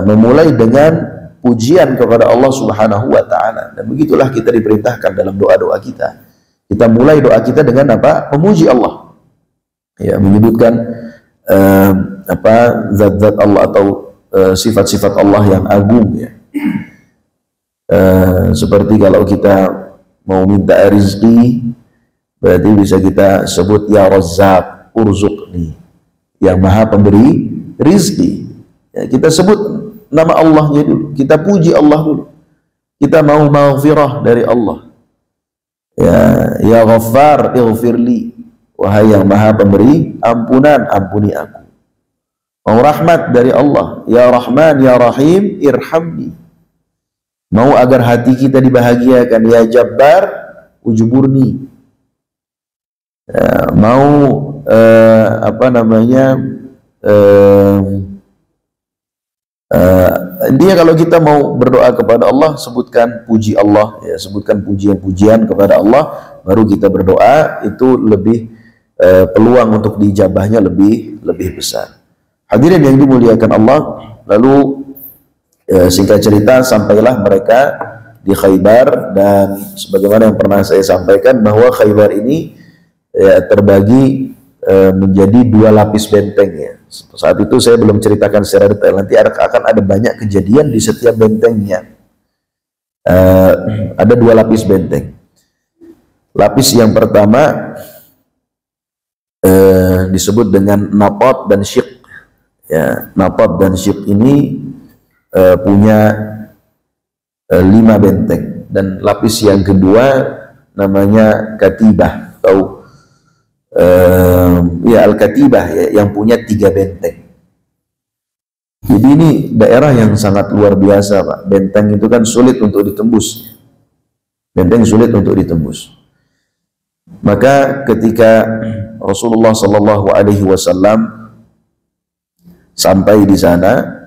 memulai dengan pujian kepada Allah Subhanahu wa taala. Dan begitulah kita diperintahkan dalam doa-doa kita. Kita mulai doa kita dengan apa? Memuji Allah. Ya, menyebutkan zat-zat Allah atau sifat-sifat Allah yang agung, ya. Seperti kalau kita mau minta rezeki, berarti bisa kita sebut ya Razzaq urzuqni, yang maha pemberi rizki. Ya, kita sebut nama Allahnya dulu, kita puji Allah dulu, kita mau maghfirah dari Allah. Ya Ghaffar ighfirli, wahai yang maha pemberi ampunan, ampuni aku. Mau rahmat dari Allah, ya Rahman ya Rahim irhamni. Mau agar hati kita dibahagiakan, ya Jabbar ujuburni. Ya, mau dia kalau kita mau berdoa kepada Allah, sebutkan puji Allah, ya, sebutkan pujian-pujian kepada Allah, baru kita berdoa, itu lebih peluang untuk dijabahnya lebih besar. Hadirin yang dimuliakan Allah, lalu singkat cerita sampailah mereka di Khaybar, dan sebagaimana yang pernah saya sampaikan bahwa Khaybar ini terbagi menjadi 2 lapis benteng, ya. Saat itu saya belum ceritakan secara detail, nanti akan ada banyak kejadian di setiap bentengnya. Ada 2 lapis benteng. Lapis yang pertama disebut dengan Naqat dan Syiq. Ya, Naqat dan Syiq ini punya 5 benteng, dan lapis yang kedua namanya Katibah atau Al-Katibah, ya, yang punya 3 benteng. Jadi ini daerah yang sangat luar biasa, Pak. Benteng itu kan sulit untuk ditembus. Benteng sulit untuk ditembus. Maka ketika Rasulullah Shallallahu Alaihi Wasallam sampai di sana,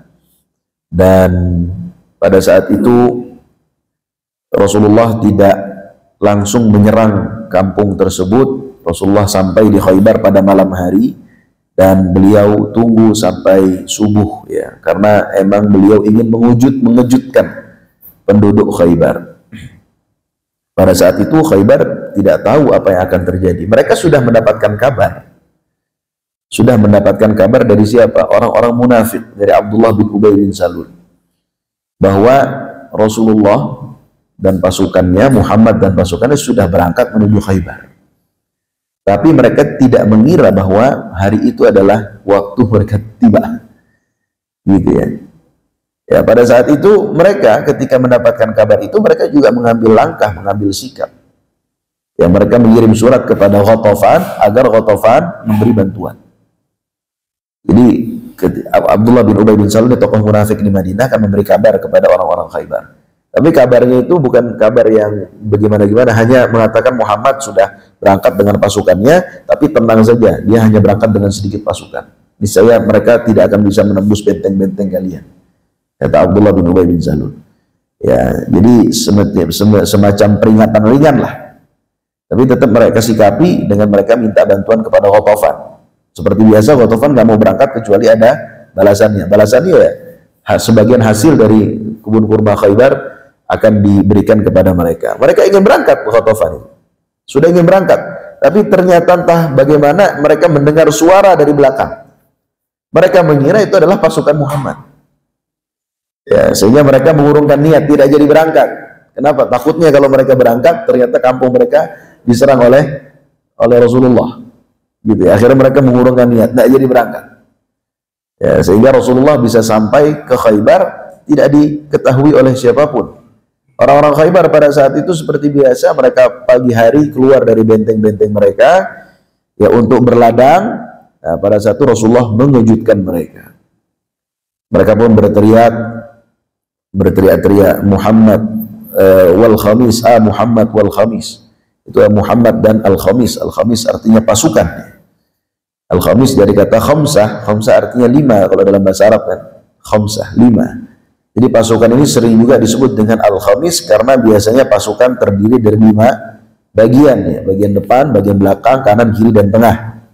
dan pada saat itu Rasulullah tidak langsung menyerang kampung tersebut. Rasulullah sampai di Khaybar pada malam hari, dan beliau tunggu sampai subuh, ya, karena emang beliau ingin mengejutkan penduduk Khaybar. Pada saat itu Khaybar tidak tahu apa yang akan terjadi. Mereka sudah mendapatkan kabar. Sudah mendapatkan kabar dari siapa? Orang-orang munafik, dari Abdullah bin Ubay bin Salul, bahwa Rasulullah dan pasukannya, Muhammad dan pasukannya sudah berangkat menuju Khaybar. Tapi mereka tidak mengira bahwa hari itu adalah waktu mereka tiba, gitu ya. Ya, pada saat itu mereka ketika mendapatkan kabar itu, mereka juga mengambil langkah, mengambil sikap. Ya, mereka mengirim surat kepada Ghatafan agar Ghatafan memberi bantuan. Jadi Abdullah bin Ubay bin Salul, tokoh munafik di Madinah, akan memberi kabar kepada orang-orang Khaybar. Tapi kabarnya itu bukan kabar yang bagaimana-gimana, hanya mengatakan Muhammad sudah berangkat dengan pasukannya, tapi tenang saja, dia hanya berangkat dengan sedikit pasukan. Niscaya mereka tidak akan bisa menembus benteng-benteng kalian, kata Abdullah bin Ubay bin Salul. Ya, jadi semacam peringatan ringan lah. Tapi tetap mereka sikapi dengan mereka minta bantuan kepada Ghatafan. Seperti biasa, Ghatafan nggak mau berangkat kecuali ada balasannya. Balasannya ya sebagian hasil dari kebun kurma Khaybar akan diberikan kepada mereka. Mereka ingin berangkat, Ghatafan sudah ingin berangkat, tapi ternyata entah bagaimana mereka mendengar suara dari belakang. Mereka mengira itu adalah pasukan Muhammad. Ya, sehingga mereka mengurungkan niat, tidak jadi berangkat. Kenapa? Takutnya kalau mereka berangkat, ternyata kampung mereka diserang oleh Rasulullah. Gitu ya. Akhirnya mereka mengurungkan niat, tidak jadi berangkat. Ya, sehingga Rasulullah bisa sampai ke Khaybar tidak diketahui oleh siapapun. Orang-orang Khaybar pada saat itu seperti biasa, mereka pagi hari keluar dari benteng-benteng mereka ya untuk berladang. Nah, pada saat itu Rasulullah mengejutkan mereka. Mereka pun berteriak-teriak Muhammad wal Khamis, Muhammad wal Khamis. Itu Muhammad dan Al-Khamis. Al-Khamis artinya pasukan. Al-Khamis dari kata khamsah. Khamsah artinya 5 kalau dalam bahasa Arab kan. Khamsah 5. Jadi pasukan ini sering juga disebut dengan Al-Khamis karena biasanya pasukan terdiri dari 5 bagian ya. Bagian depan, bagian belakang, kanan, kiri dan tengah.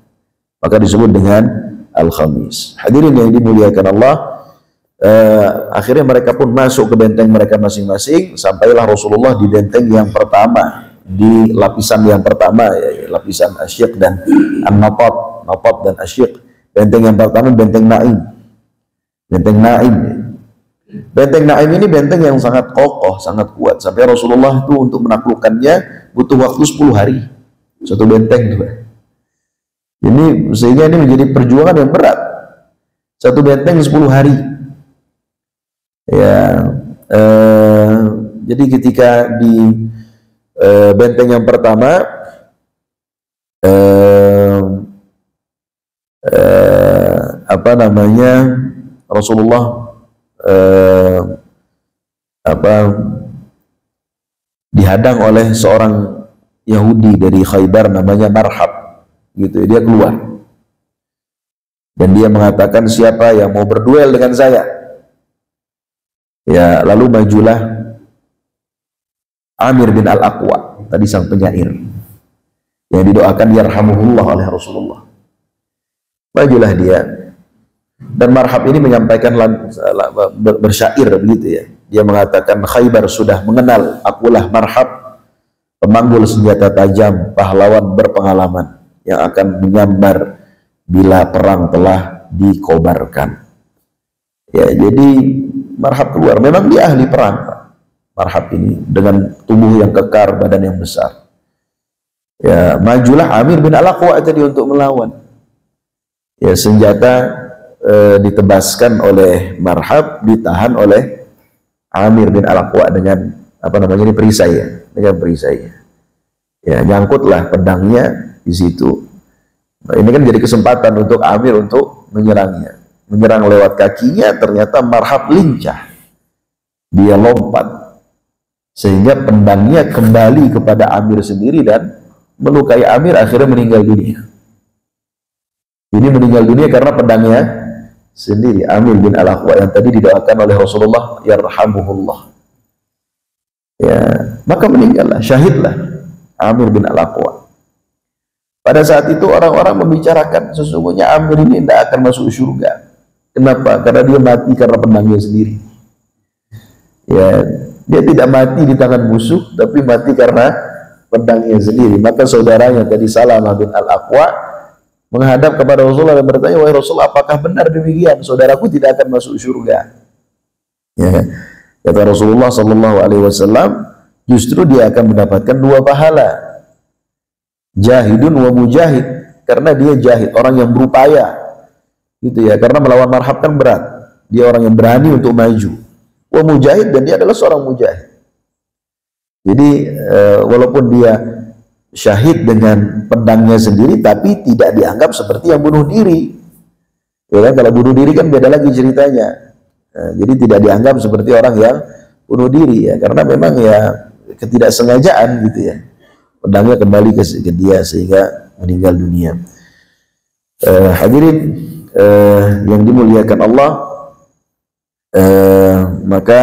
Maka disebut dengan Al-Khamis. Hadirin yang dimuliakan Allah, akhirnya mereka pun masuk ke benteng mereka masing-masing. Sampailah Rasulullah di benteng yang pertama, di lapisan yang pertama ya, lapisan Asyiq dan An-Natat, Natat dan Asyiq. Benteng yang pertama benteng Naim. Benteng Naim. Benteng Naim ini benteng yang sangat kokoh, sangat kuat. Sampai Rasulullah itu untuk menaklukkannya butuh waktu 10 hari. Satu benteng itu. Ini sehingga ini menjadi perjuangan yang berat. Satu benteng 10 hari. Ya, jadi ketika di benteng yang pertama Rasulullah dihadang oleh seorang Yahudi dari Khaybar namanya Marhab. Gitu, dia keluar dan dia mengatakan siapa yang mau berduel dengan saya ya, lalu majulah Amir bin Al-Aqwa, tadi sang penyair yang didoakan yarhamuhullah oleh Rasulullah. Majulah dia dan Marhab ini menyampaikan bersyair begitu ya, dia mengatakan Khaybar sudah mengenal akulah Marhab, pemanggul senjata tajam, pahlawan berpengalaman yang akan menyambar bila perang telah dikobarkan. Ya, jadi Marhab keluar. Memang dia ahli perang, Marhab ini dengan tubuh yang kekar, badan yang besar. Ya, majulah Amir bin Al-Aqwa tadi untuk melawan. Ya, senjata ditebaskan oleh Marhab, ditahan oleh Amir bin Al-Aqwa dengan ini perisai ya, dengan perisai. Ya, nyangkutlah pedangnya di situ. Nah, ini kan jadi kesempatan untuk Amir untuk menyerangnya. Menyerang lewat kakinya, ternyata Marhab lincah. Dia lompat sehingga pedangnya kembali kepada Amir sendiri dan melukai Amir, akhirnya meninggal dunia. Ini meninggal dunia karena pedangnya sendiri. Amir bin Al-Aqwa yang tadi didoakan oleh Rasulullah yarhamuhullah. Ya, maka meninggallah, syahidlah Amir bin Al-Aqwa. Pada saat itu orang-orang membicarakan sesungguhnya Amir ini tidak akan masuk surga. Kenapa? Karena dia mati karena pedangnya sendiri. Ya, dia tidak mati di tangan musuh, tapi mati karena pedangnya sendiri. Maka saudaranya tadi Salamah bin Al-Aqwa menghadap kepada Rasulullah dan bertanya, wahai Rasulullah, apakah benar demikian? Saudaraku tidak akan masuk surga. Ya, kata Rasulullah SAW, justru dia akan mendapatkan 2 pahala. Jahidun wa mujahid, karena dia jahid, orang yang berupaya gitu ya, karena melawan Marhab kan berat, dia orang yang berani untuk maju. Wa mujahid, dan dia adalah seorang mujahid. Jadi walaupun dia syahid dengan pedangnya sendiri, tapi tidak dianggap seperti yang bunuh diri ya kan. Kalau bunuh diri kan beda lagi ceritanya. Jadi tidak dianggap seperti orang yang bunuh diri ya, karena memang ya ketidaksengajaan gitu ya, pedangnya kembali ke dia sehingga meninggal dunia. Hadirin yang dimuliakan Allah, maka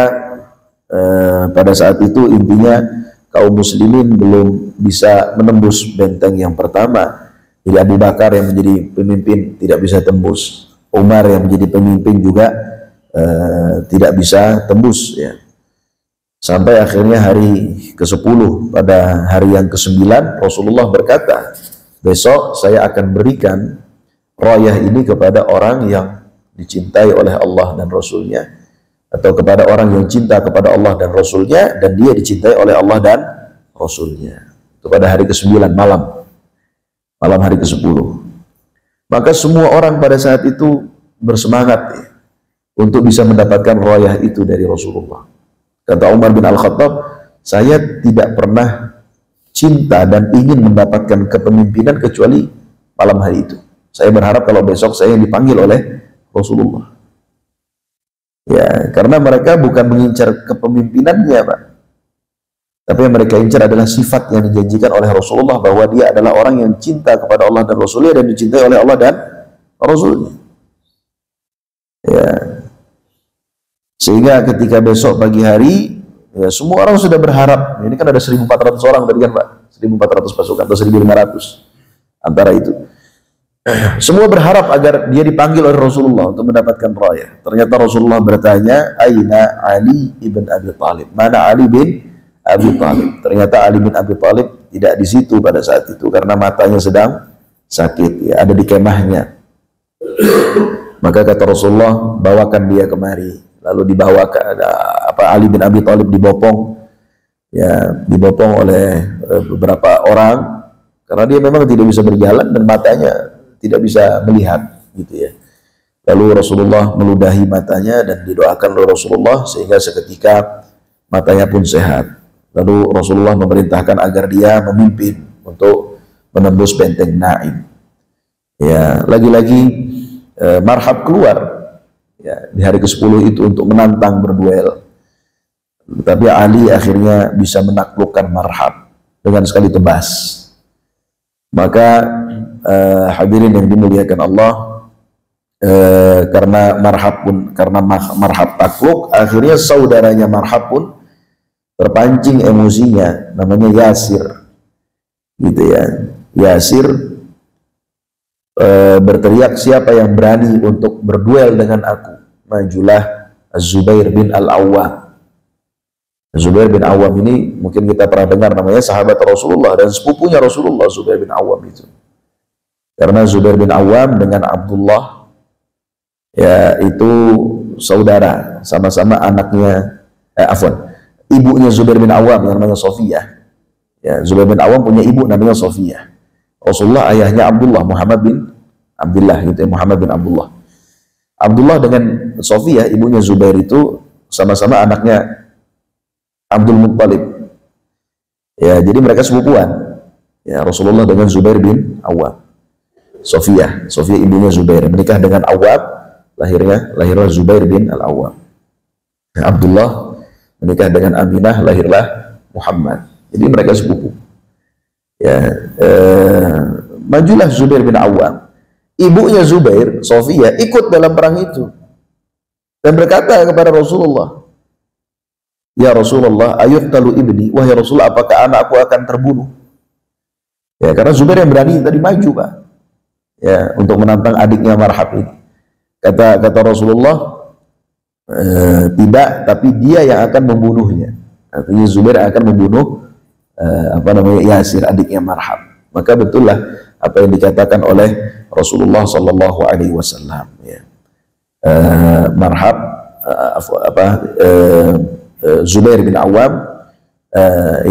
pada saat itu intinya kaum muslimin belum bisa menembus benteng yang pertama. Jadi Abu Bakar yang menjadi pemimpin tidak bisa tembus, Umar yang menjadi pemimpin juga tidak bisa tembus ya. Sampai akhirnya hari ke-10, pada hari yang ke-9 Rasulullah berkata, besok saya akan berikan rayah ini kepada orang yang dicintai oleh Allah dan Rasulnya, atau kepada orang yang cinta kepada Allah dan Rasulnya, dan dia dicintai oleh Allah dan Rasulnya. Itu pada hari ke-9 malam hari ke-10. Maka semua orang pada saat itu bersemangat ya, untuk bisa mendapatkan rayah itu dari Rasulullah. Kata Umar bin Al-Khattab, saya tidak pernah cinta dan ingin mendapatkan kepemimpinan kecuali malam hari itu. Saya berharap kalau besok saya yang dipanggil oleh Rasulullah. Ya, karena mereka bukan mengincar kepemimpinannya, Pak. Tapi yang mereka incar adalah sifat yang dijanjikan oleh Rasulullah, bahwa dia adalah orang yang cinta kepada Allah dan Rasulnya dan dicintai oleh Allah dan Rasulnya. Ya. Sehingga ketika besok pagi hari, ya semua orang sudah berharap. Ini kan ada 1.400 orang tadi kan Pak, 1.400 pasukan atau 1.500 antara itu. Semua berharap agar dia dipanggil oleh Rasulullah untuk mendapatkan rayah. Ternyata Rasulullah bertanya, Aina Ali ibn Abi Thalib? Mana Ali bin Abi Thalib? Ternyata Ali bin Abi Thalib tidak di situ pada saat itu karena matanya sedang sakit, ya, ada di kemahnya. Maka kata Rasulullah, bawakan dia kemari. Lalu dibawa ke Ali bin Abi Thalib dibopong, ya, dibopong oleh beberapa orang karena dia memang tidak bisa berjalan dan matanya tidak bisa melihat, gitu ya. Lalu Rasulullah meludahi matanya dan didoakan oleh Rasulullah sehingga seketika matanya pun sehat. Lalu Rasulullah memerintahkan agar dia memimpin untuk menembus benteng Naim. Ya, lagi-lagi Marhab keluar ya, di hari ke-10 itu untuk menantang berduel. Tapi Ali akhirnya bisa menaklukkan Marhab dengan sekali tebas. Maka hadirin yang dimuliakan Allah, karena Marhab takluk, akhirnya saudaranya Marhab pun terpancing emosinya, namanya Yasir, gitu ya. Yasir berteriak, siapa yang berani untuk berduel dengan aku? Majulah Az-Zubair bin Al-Awwam. Zubair bin Awwam ini mungkin kita pernah dengar namanya, sahabat Rasulullah dan sepupunya Rasulullah, Zubair bin Awwam itu. Karena Zubair bin Awwam dengan Abdullah ya itu saudara, sama-sama anaknya, ibunya Zubair bin Awwam yang namanya Sofiyah. Ya, Zubair bin Awwam punya ibu namanya Sofiyah. Rasulullah ayahnya Abdullah, Muhammad bin Abdullah, gitu ya, Muhammad bin Abdullah. Abdullah dengan Sofiyah, ibunya Zubair itu sama-sama anaknya Abdul Muttalib. Ya, jadi mereka sepupuan. Ya, Rasulullah dengan Zubair bin Awwam. Sofiyah ibunya Zubair menikah dengan Awwam, lahirlah Zubair bin Al-Awwam. Abdullah menikah dengan Aminah, lahirlah Muhammad. Jadi mereka sepupu. Ya, majulah Zubair bin Awwam. Ibunya Zubair, Sofiyah, ikut dalam perang itu dan berkata kepada Rasulullah, ya Rasulullah, ayuqtalu ibni, wahai Rasulullah, apakah anakku akan terbunuh? Ya, karena Zubair yang berani tadi maju, Pak, ya, untuk menantang adiknya Marhab ini. Kata Rasulullah, tidak, tapi dia yang akan membunuhnya. Artinya Zubair akan membunuh Yasir, adiknya Marhab. Maka betullah apa yang dikatakan oleh Rasulullah Sallallahu Alaihi Wasallam. Ya. Marhab, Zubair bin Awwam,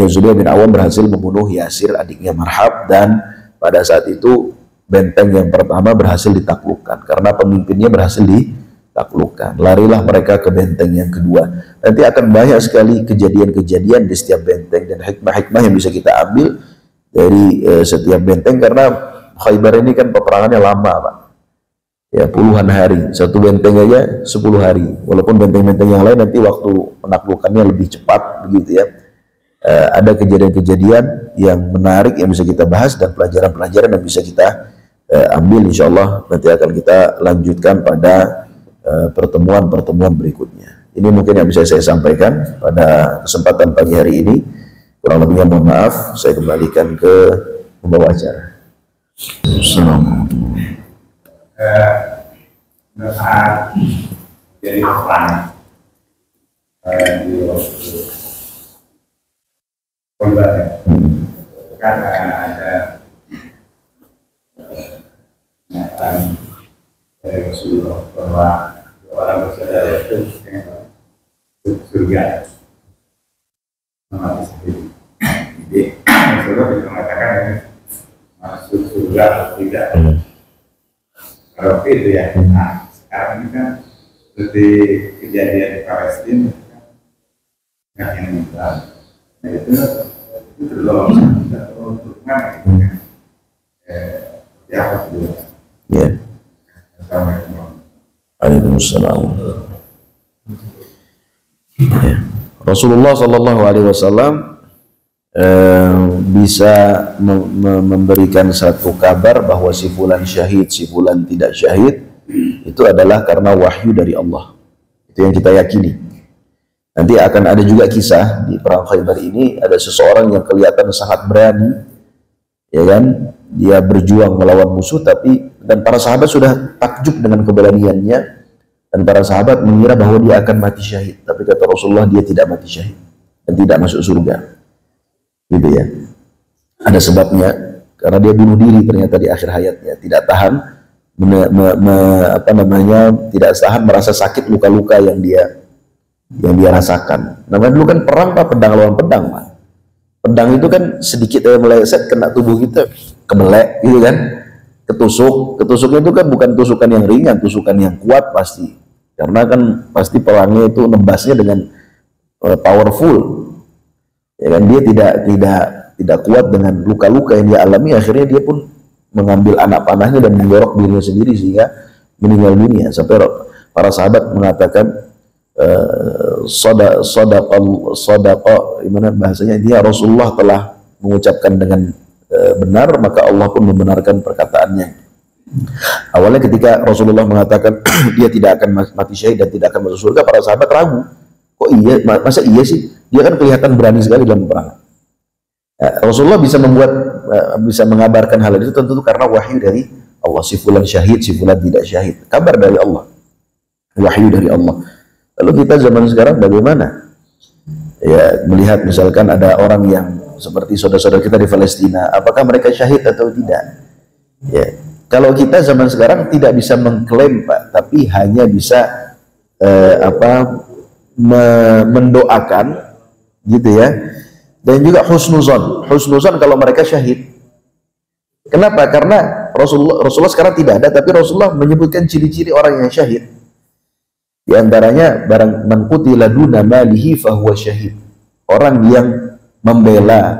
Zubair bin Awwam berhasil membunuh Yasir, adiknya Marhab, dan pada saat itu benteng yang pertama berhasil ditaklukkan karena pemimpinnya berhasil ditaklukkan. Larilah mereka ke benteng yang kedua. Nanti akan banyak sekali kejadian-kejadian di setiap benteng dan hikmah-hikmah yang bisa kita ambil dari setiap benteng, karena Khaybar ini kan peperangannya lama, Pak. Ya, puluhan hari. Satu benteng aja 10 hari. Walaupun benteng-benteng yang lain nanti waktu penaklukannya lebih cepat, begitu ya. Ada kejadian-kejadian yang menarik yang bisa kita bahas dan pelajaran-pelajaran yang bisa kita ambil, insya Allah nanti akan kita lanjutkan pada pertemuan-pertemuan berikutnya. Ini mungkin yang bisa saya sampaikan pada kesempatan pagi hari ini. Kurang lebihnya mohon maaf, saya kembalikan ke pembawa acara. Assalamualaikum. Saat jadi perang di waktu korban kan ada pernyataan dari Rasulullah bahwa orang bersaudara itu surga mati sendiri. Jadi Rasulullah bisa mengatakan ini masuk surga atau tidak. Kalau itu ya. Nah, sekarang ini kan seperti kejadian di Palestina kan yang meninggal. Nah itu tergolong untuk mana gitu kan? Ya apa dulu? Ya. Assalamualaikum. Waalaikumsalam. Ya. Rasulullah Shallallahu Alaihi Wasallam bisa memberikan satu kabar bahwa si fulan syahid, si fulan tidak syahid, itu adalah karena wahyu dari Allah. Itu yang kita yakini. Nanti akan ada juga kisah di perang Khaybar ini, ada seseorang yang kelihatan sangat berani, ya kan? Dia berjuang melawan musuh, dan para sahabat sudah takjub dengan keberaniannya, dan para sahabat mengira bahwa dia akan mati syahid. Tapi kata Rasulullah, dia tidak mati syahid dan tidak masuk surga. Gitu ya. Ada sebabnya, karena dia bunuh diri ternyata di akhir hayatnya, tidak tahan tidak tahan merasa sakit luka-luka yang dia rasakan. Namanya dulu kan perang Pak, pedang lawan pedang Pak. Pedang itu kan sedikit meleset kena tubuh kita, kebelek gitu kan, ketusuknya itu kan bukan tusukan yang ringan, tusukan yang kuat pasti, karena kan pasti pelangnya itu nembasnya dengan powerful, ya kan. Dia tidak kuat dengan luka-luka yang dia alami, akhirnya dia pun mengambil anak panahnya dan menggorok dirinya sendiri sehingga meninggal dunia. Sampai para sahabat mengatakan sodaqah, gimana bahasanya, dia Rasulullah telah mengucapkan dengan benar, maka Allah pun membenarkan perkataannya. Awalnya ketika Rasulullah mengatakan dia tidak akan mati syahid dan tidak akan masuk surga, para sahabat ragu, kok iya, masa iya sih, dia kan kelihatan berani sekali dalam perang. Rasulullah bisa mengabarkan hal itu tentu karena wahyu dari Allah. Si fulan syahid, si fulan tidak syahid, kabar dari Allah, wahyu dari Allah. Lalu kita zaman sekarang bagaimana? Ya, melihat misalkan ada orang yang seperti saudara-saudara kita di Palestina, apakah mereka syahid atau tidak? Ya, kalau kita zaman sekarang tidak bisa mengklaim Pak, tapi hanya bisa mendoakan, gitu ya. Dan juga husnuzon kalau mereka syahid. Kenapa? Karena Rasulullah sekarang tidak ada, tapi Rasulullah menyebutkan ciri-ciri orang yang syahid. Di antaranya barang man qutila duna malihi fahuwa syahid. Orang yang membela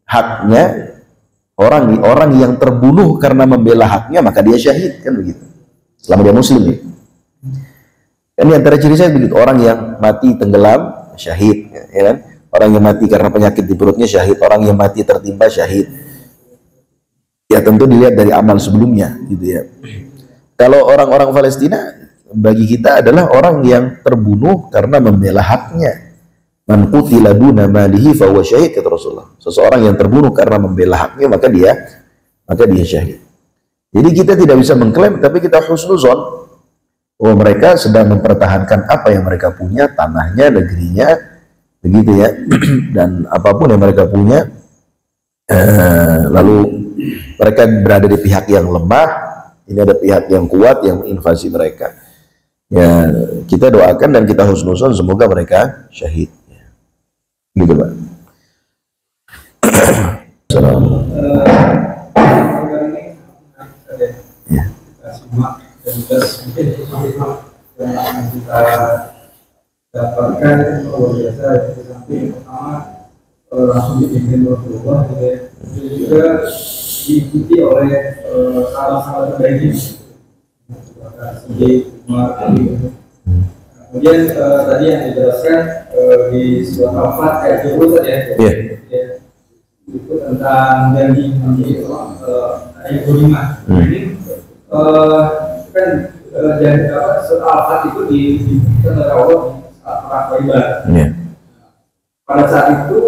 haknya, orang yang terbunuh karena membela haknya, maka dia syahid, kan begitu. Selama dia muslim ya. Ini antara ciri saya begitu, orang yang mati tenggelam syahid, ya kan? Orang yang mati karena penyakit di perutnya syahid, orang yang mati tertimpa syahid. Ya tentu dilihat dari amal sebelumnya, gitu ya. Kalau orang-orang Palestina bagi kita adalah orang yang terbunuh karena membela haknya. Man qutila duna malihi fa huwa syahid, kata Rasulullah. Seseorang yang terbunuh karena membela haknya, maka dia syahid. Jadi kita tidak bisa mengklaim, tapi kita husnuzon bahwa mereka sedang mempertahankan apa yang mereka punya, tanahnya, negerinya, begitu ya. Dan apapun yang mereka punya, lalu mereka berada di pihak yang lemah, ini ada pihak yang kuat yang menginvasi mereka. Ya, kita doakan dan kita husnuzon semoga mereka syahid. Gitu Pak. Assalamualaikum. Ya. Dapatkan luar biasa di samping pertama langsung dipimpin Rasulullah, juga diikuti oleh sahabat-sahabat terbaik. Kemudian tadi yang dijelaskan di surat Al-Fat ayat 20 ya, itu tentang janji ayat 25. Ini kan janji surat Al-Fat itu diberikan oleh Allah saat perang Khaybar. Pada saat itu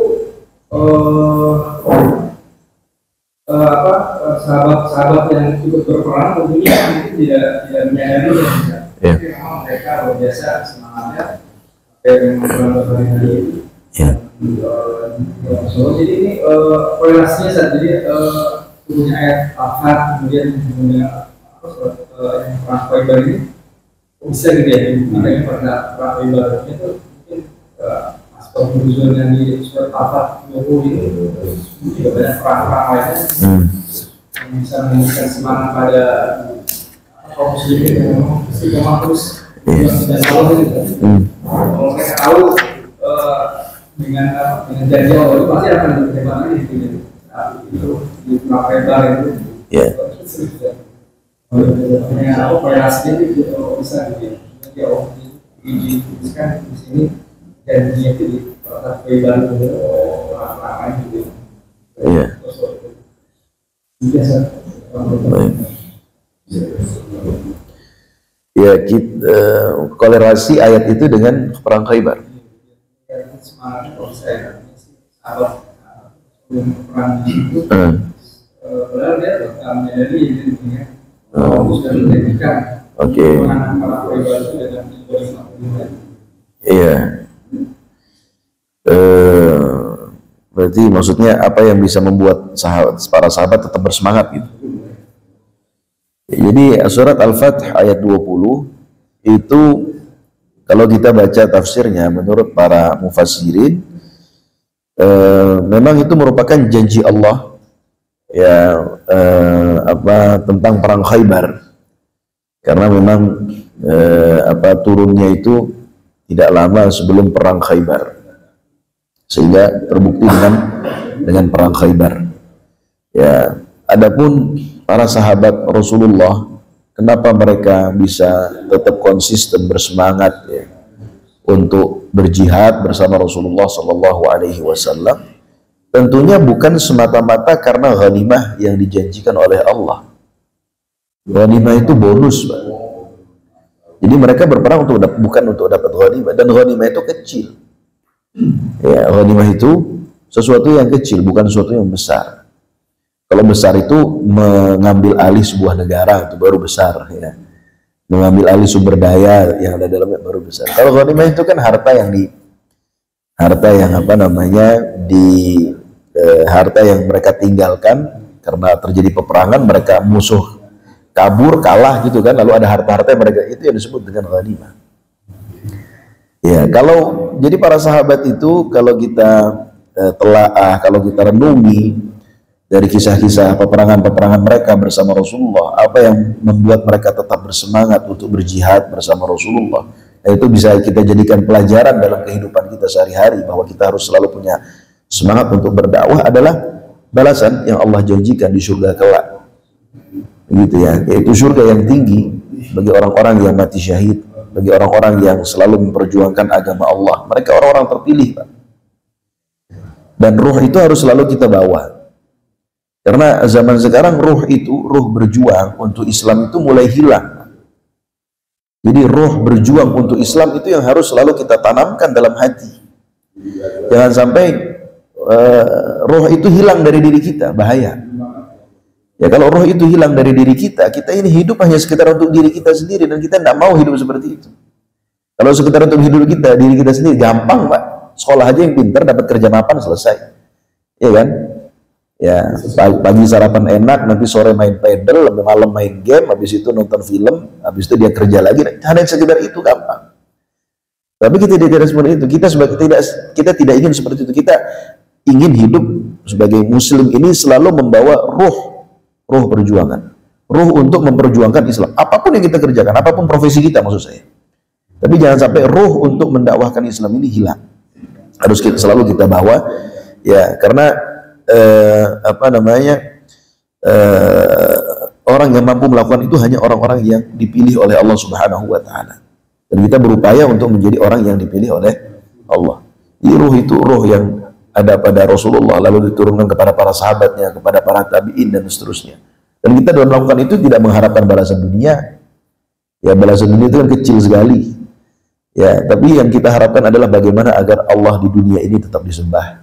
sahabat-sahabat yang ikut berperang tentunya itu tidak menyadari ya. Tapi memang mereka luar biasa semangatnya yang berperang hari itu. So, jadi ini korelasinya saat jadi punya ayat Al-Fat kemudian punya perang Khaybar ini bisa gitu ya, makanya pada perang Khaybar itu mungkin aspek penjualan yang di surat Al-Fat ini juga banyak perang-perang lainnya yang bisa memberikan semangat pada kaum muslimin yang memang istiqomah terus dan tahu gitu. Kalau mereka tahu dengan janji Allah itu pasti akan berkembang lagi itu di perang Khaybar itu. Operasinya itu bisa dijelaskan di sini janjinya itu di perang Khaybar itu orang-orang gitu. Ya, kita kolerasi ayat itu dengan perang Khaybar. Semangat kalau saya sahabat perang itu, padahal dia menyadari intinya sudah menjadikan perang Khaybar itu dengan iya. Berarti maksudnya apa yang bisa membuat para sahabat tetap bersemangat gitu. Jadi surat Al-Fath ayat 20 itu kalau kita baca tafsirnya menurut para mufassirin memang itu merupakan janji Allah ya tentang perang Khaybar. Karena memang turunnya itu tidak lama sebelum perang Khaybar. Sehingga terbukti dengan perang Khaybar. Ya, adapun para sahabat Rasulullah, kenapa mereka bisa tetap konsisten bersemangat ya, untuk berjihad bersama Rasulullah Sallallahu Alaihi Wasallam? Tentunya bukan semata-mata karena ghanimah yang dijanjikan oleh Allah. Ghanimah itu bonus, Pak. Jadi mereka berperang bukan untuk dapat ghanimah, dan ghanimah itu kecil. Ya, ghanimah itu sesuatu yang kecil, bukan sesuatu yang besar. Kalau besar itu mengambil alih sebuah negara, itu baru besar ya. Mengambil alih sumber daya yang ada dalamnya baru besar. Kalau ghanimah itu kan harta yang harta yang mereka tinggalkan karena terjadi peperangan, mereka musuh kabur, kalah gitu kan, lalu ada harta-harta yang mereka, itu yang disebut dengan ghanimah. Ya, jadi para sahabat itu kalau kita kalau kita renungi dari kisah-kisah peperangan-peperangan mereka bersama Rasulullah, apa yang membuat mereka tetap bersemangat untuk berjihad bersama Rasulullah, itu bisa kita jadikan pelajaran dalam kehidupan kita sehari-hari, bahwa kita harus selalu punya semangat untuk berdakwah adalah balasan yang Allah janjikan di surga kelak, gitu ya, yaitu surga yang tinggi bagi orang-orang yang mati syahid, bagi orang-orang yang selalu memperjuangkan agama Allah. Mereka orang-orang terpilih, Pak. Dan ruh itu harus selalu kita bawa. Karena zaman sekarang ruh berjuang untuk Islam itu mulai hilang. Jadi ruh berjuang untuk Islam itu yang harus selalu kita tanamkan dalam hati. Jangan sampai ruh itu hilang dari diri kita, bahaya. Ya, kalau roh itu hilang dari diri kita, kita ini hidup hanya sekedar untuk diri kita sendiri, dan kita tidak mau hidup seperti itu. Kalau sekedar untuk hidup diri kita sendiri, gampang, Pak. Sekolah aja yang pintar, dapat kerja mapan, selesai. Ya kan? Ya, pagi sarapan enak, nanti sore main pedal, malam main game, habis itu nonton film, habis itu dia kerja lagi. Hanya sekedar itu gampang. Tapi kita tidak seperti itu. Kita tidak ingin seperti itu. Kita ingin hidup sebagai muslim ini selalu membawa ruh perjuangan, ruh untuk memperjuangkan Islam, apapun yang kita kerjakan, apapun profesi kita maksud saya. Tapi jangan sampai ruh untuk mendakwahkan Islam ini hilang. Harus selalu kita bawa, ya, karena orang yang mampu melakukan itu hanya orang-orang yang dipilih oleh Allah Subhanahu wa Ta'ala. Dan kita berupaya untuk menjadi orang yang dipilih oleh Allah. Jadi ruh itu ruh yang ada pada Rasulullah, lalu diturunkan kepada para sahabatnya, kepada para tabi'in dan seterusnya. Dan kita dalam melakukan itu tidak mengharapkan balasan dunia. Ya, balasan dunia itu kan kecil sekali. Ya, tapi yang kita harapkan adalah bagaimana agar Allah di dunia ini tetap disembah.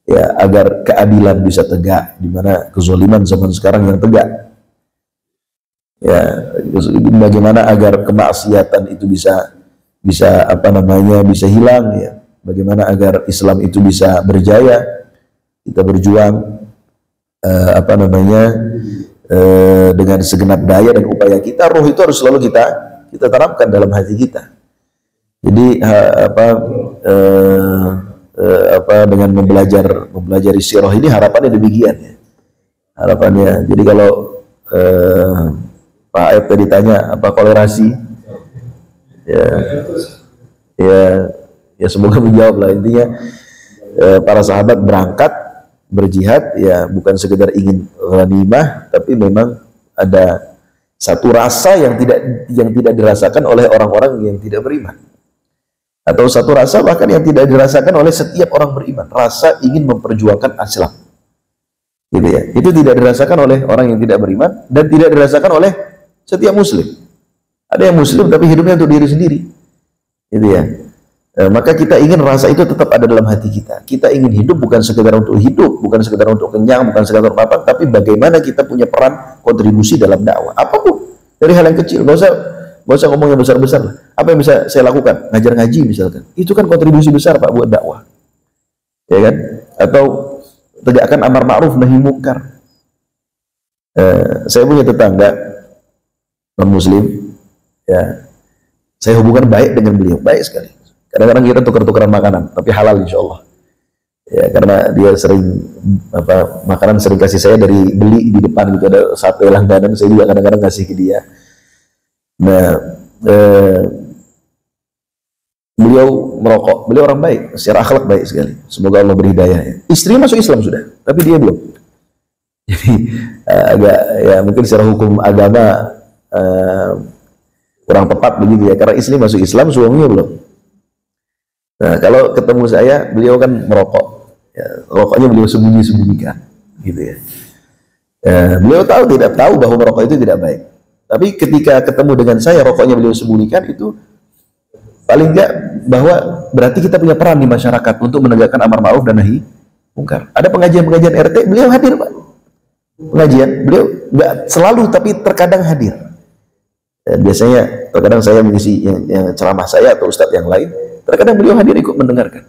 ya, agar keadilan bisa tegak, di mana kezaliman zaman sekarang yang tegak. Ya, bagaimana agar kemaksiatan itu bisa bisa hilang, ya. Bagaimana agar Islam itu bisa berjaya. Kita berjuang dengan segenap daya dan upaya kita. Ruh itu harus selalu kita tanamkan dalam hati kita. Jadi dengan mempelajari sirah ini harapannya demikian, ya. Harapannya. Jadi kalau Pak Aib tadi tanya apa kolerasi, ya semoga menjawab lah. Intinya para sahabat berangkat berjihad ya bukan sekedar ingin ghanimah, tapi memang ada satu rasa yang tidak dirasakan oleh orang-orang yang tidak beriman, atau satu rasa bahkan yang tidak dirasakan oleh setiap orang beriman, rasa ingin memperjuangkan Islam, gitu ya. Itu tidak dirasakan oleh orang yang tidak beriman dan tidak dirasakan oleh setiap muslim. Ada yang muslim tapi hidupnya untuk diri sendiri, gitu ya. Maka kita ingin rasa itu tetap ada dalam hati kita. Kita ingin hidup bukan sekedar untuk hidup, bukan sekedar untuk kenyang, bukan sekedar apa, tapi bagaimana kita punya peran kontribusi dalam dakwah. Apapun, dari hal yang kecil, nggak usah ngomong yang besar-besar lah. Apa yang bisa saya lakukan? Ngajar ngaji misalkan. Itu kan kontribusi besar Pak buat dakwah, ya kan? Atau tegakkan amar ma'ruf nahi munkar. Saya punya tetangga non-muslim, ya. Saya hubungan baik dengan beliau, baik sekali. Kadang-kadang kita tukar-tukaran makanan, tapi halal insya Allah. Ya, karena dia sering makanan sering kasih saya dari beli di depan gitu, ada sate langganan, saya juga kadang-kadang kasih ke dia. Nah, beliau merokok, beliau orang baik, secara akhlak baik sekali. Semoga Allah beri hidayah. Istrinya masuk Islam sudah, tapi dia belum. Jadi agak ya mungkin secara hukum agama kurang tepat begitu ya, karena istri masuk Islam, suaminya belum. Nah, kalau ketemu saya, beliau kan merokok, ya, rokoknya beliau sembunyi-sembunyikan, gitu ya. Beliau tidak tahu bahwa merokok itu tidak baik. Tapi ketika ketemu dengan saya, rokoknya beliau sembunyikan, itu paling enggak bahwa berarti kita punya peran di masyarakat untuk menegakkan amar ma'ruf dan nahi munkar. Ada pengajian-pengajian RT, beliau hadir Pak. Pengajian, beliau enggak selalu, tapi terkadang hadir. Biasanya terkadang saya mengisi yang ceramah saya atau ustadz yang lain, terkadang beliau hadir ikut mendengarkan.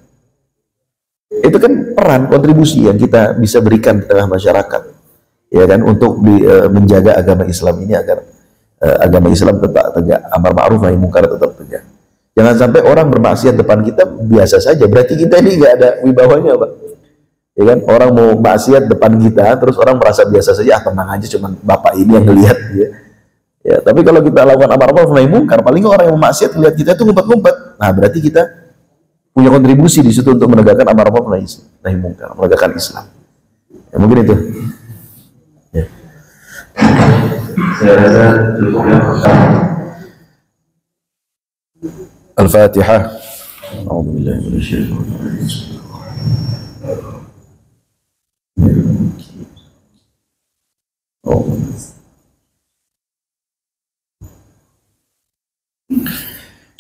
Itu kan peran kontribusi yang kita bisa berikan di tengah masyarakat, ya kan, untuk menjaga agama Islam ini agar agama Islam tetap tegak, amar ma'ruf nahi munkar tetap tegak. Jangan sampai orang bermaksiat depan kita biasa saja, berarti kita ini nggak ada wibawanya Pak. Ya kan, orang mau maksiat depan kita, terus orang merasa biasa saja, tenang aja, cuman bapak ini yang ngelihat, ya. Ya, tapi kalau kita lakukan amar ma'ruf nahi munkar, paling orang yang memaksiat lihat kita itu ngumpet-ngumpet. Nah, berarti kita punya kontribusi di situ untuk menegakkan amar ma'ruf nahi munkar, menegakkan Islam. Ya, mungkin itu. Ya. Saya rasa cukup ya. Al-Fatihah. A'udzubillahi minasyaitonir rajim.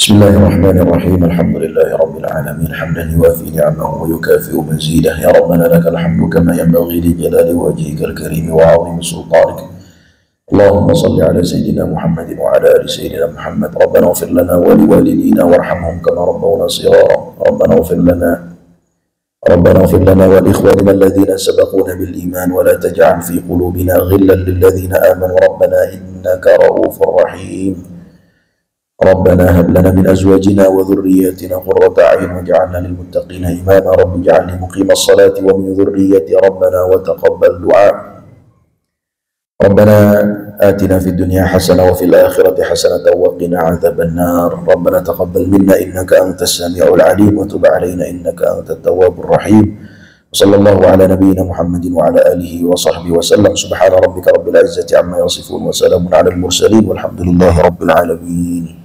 بسم الله الرحمن الرحيم الحمد لله رب العالمين حمدا يوافي نعمه ويكافئ مزيده يا ربنا لك الحمد كما ينبغي لجلال وجهك الكريم وعظيم سلطانك اللهم صل على سيدنا محمد وعلى ال سيدنا محمد ربنا اغفر لنا ولوالدينا وارحمهم كما ربونا صغارا ربنا اغفر لنا ولإخواننا الذين سبقونا بالإيمان ولا تجعل في قلوبنا غلا للذين آمنوا ربنا إنك رؤوف رحيم ربنا هب لنا من أزواجنا وذرياتنا قرة أعين واجعلنا للمتقين إماما رب اجعلني مقيم الصلاة ومن ذريتي ربنا وتقبل دعاء ربنا آتنا في الدنيا حسنة وفي الآخرة حسنة وقنا عذاب النار ربنا تقبل منا إنك أنت السميع العليم وتب علينا إنك أنت التواب الرحيم وصلى الله على نبينا محمد وعلى آله وصحبه وسلم سبحان ربك رب العزة عما يصفون وسلام على المرسلين والحمد لله رب العالمين.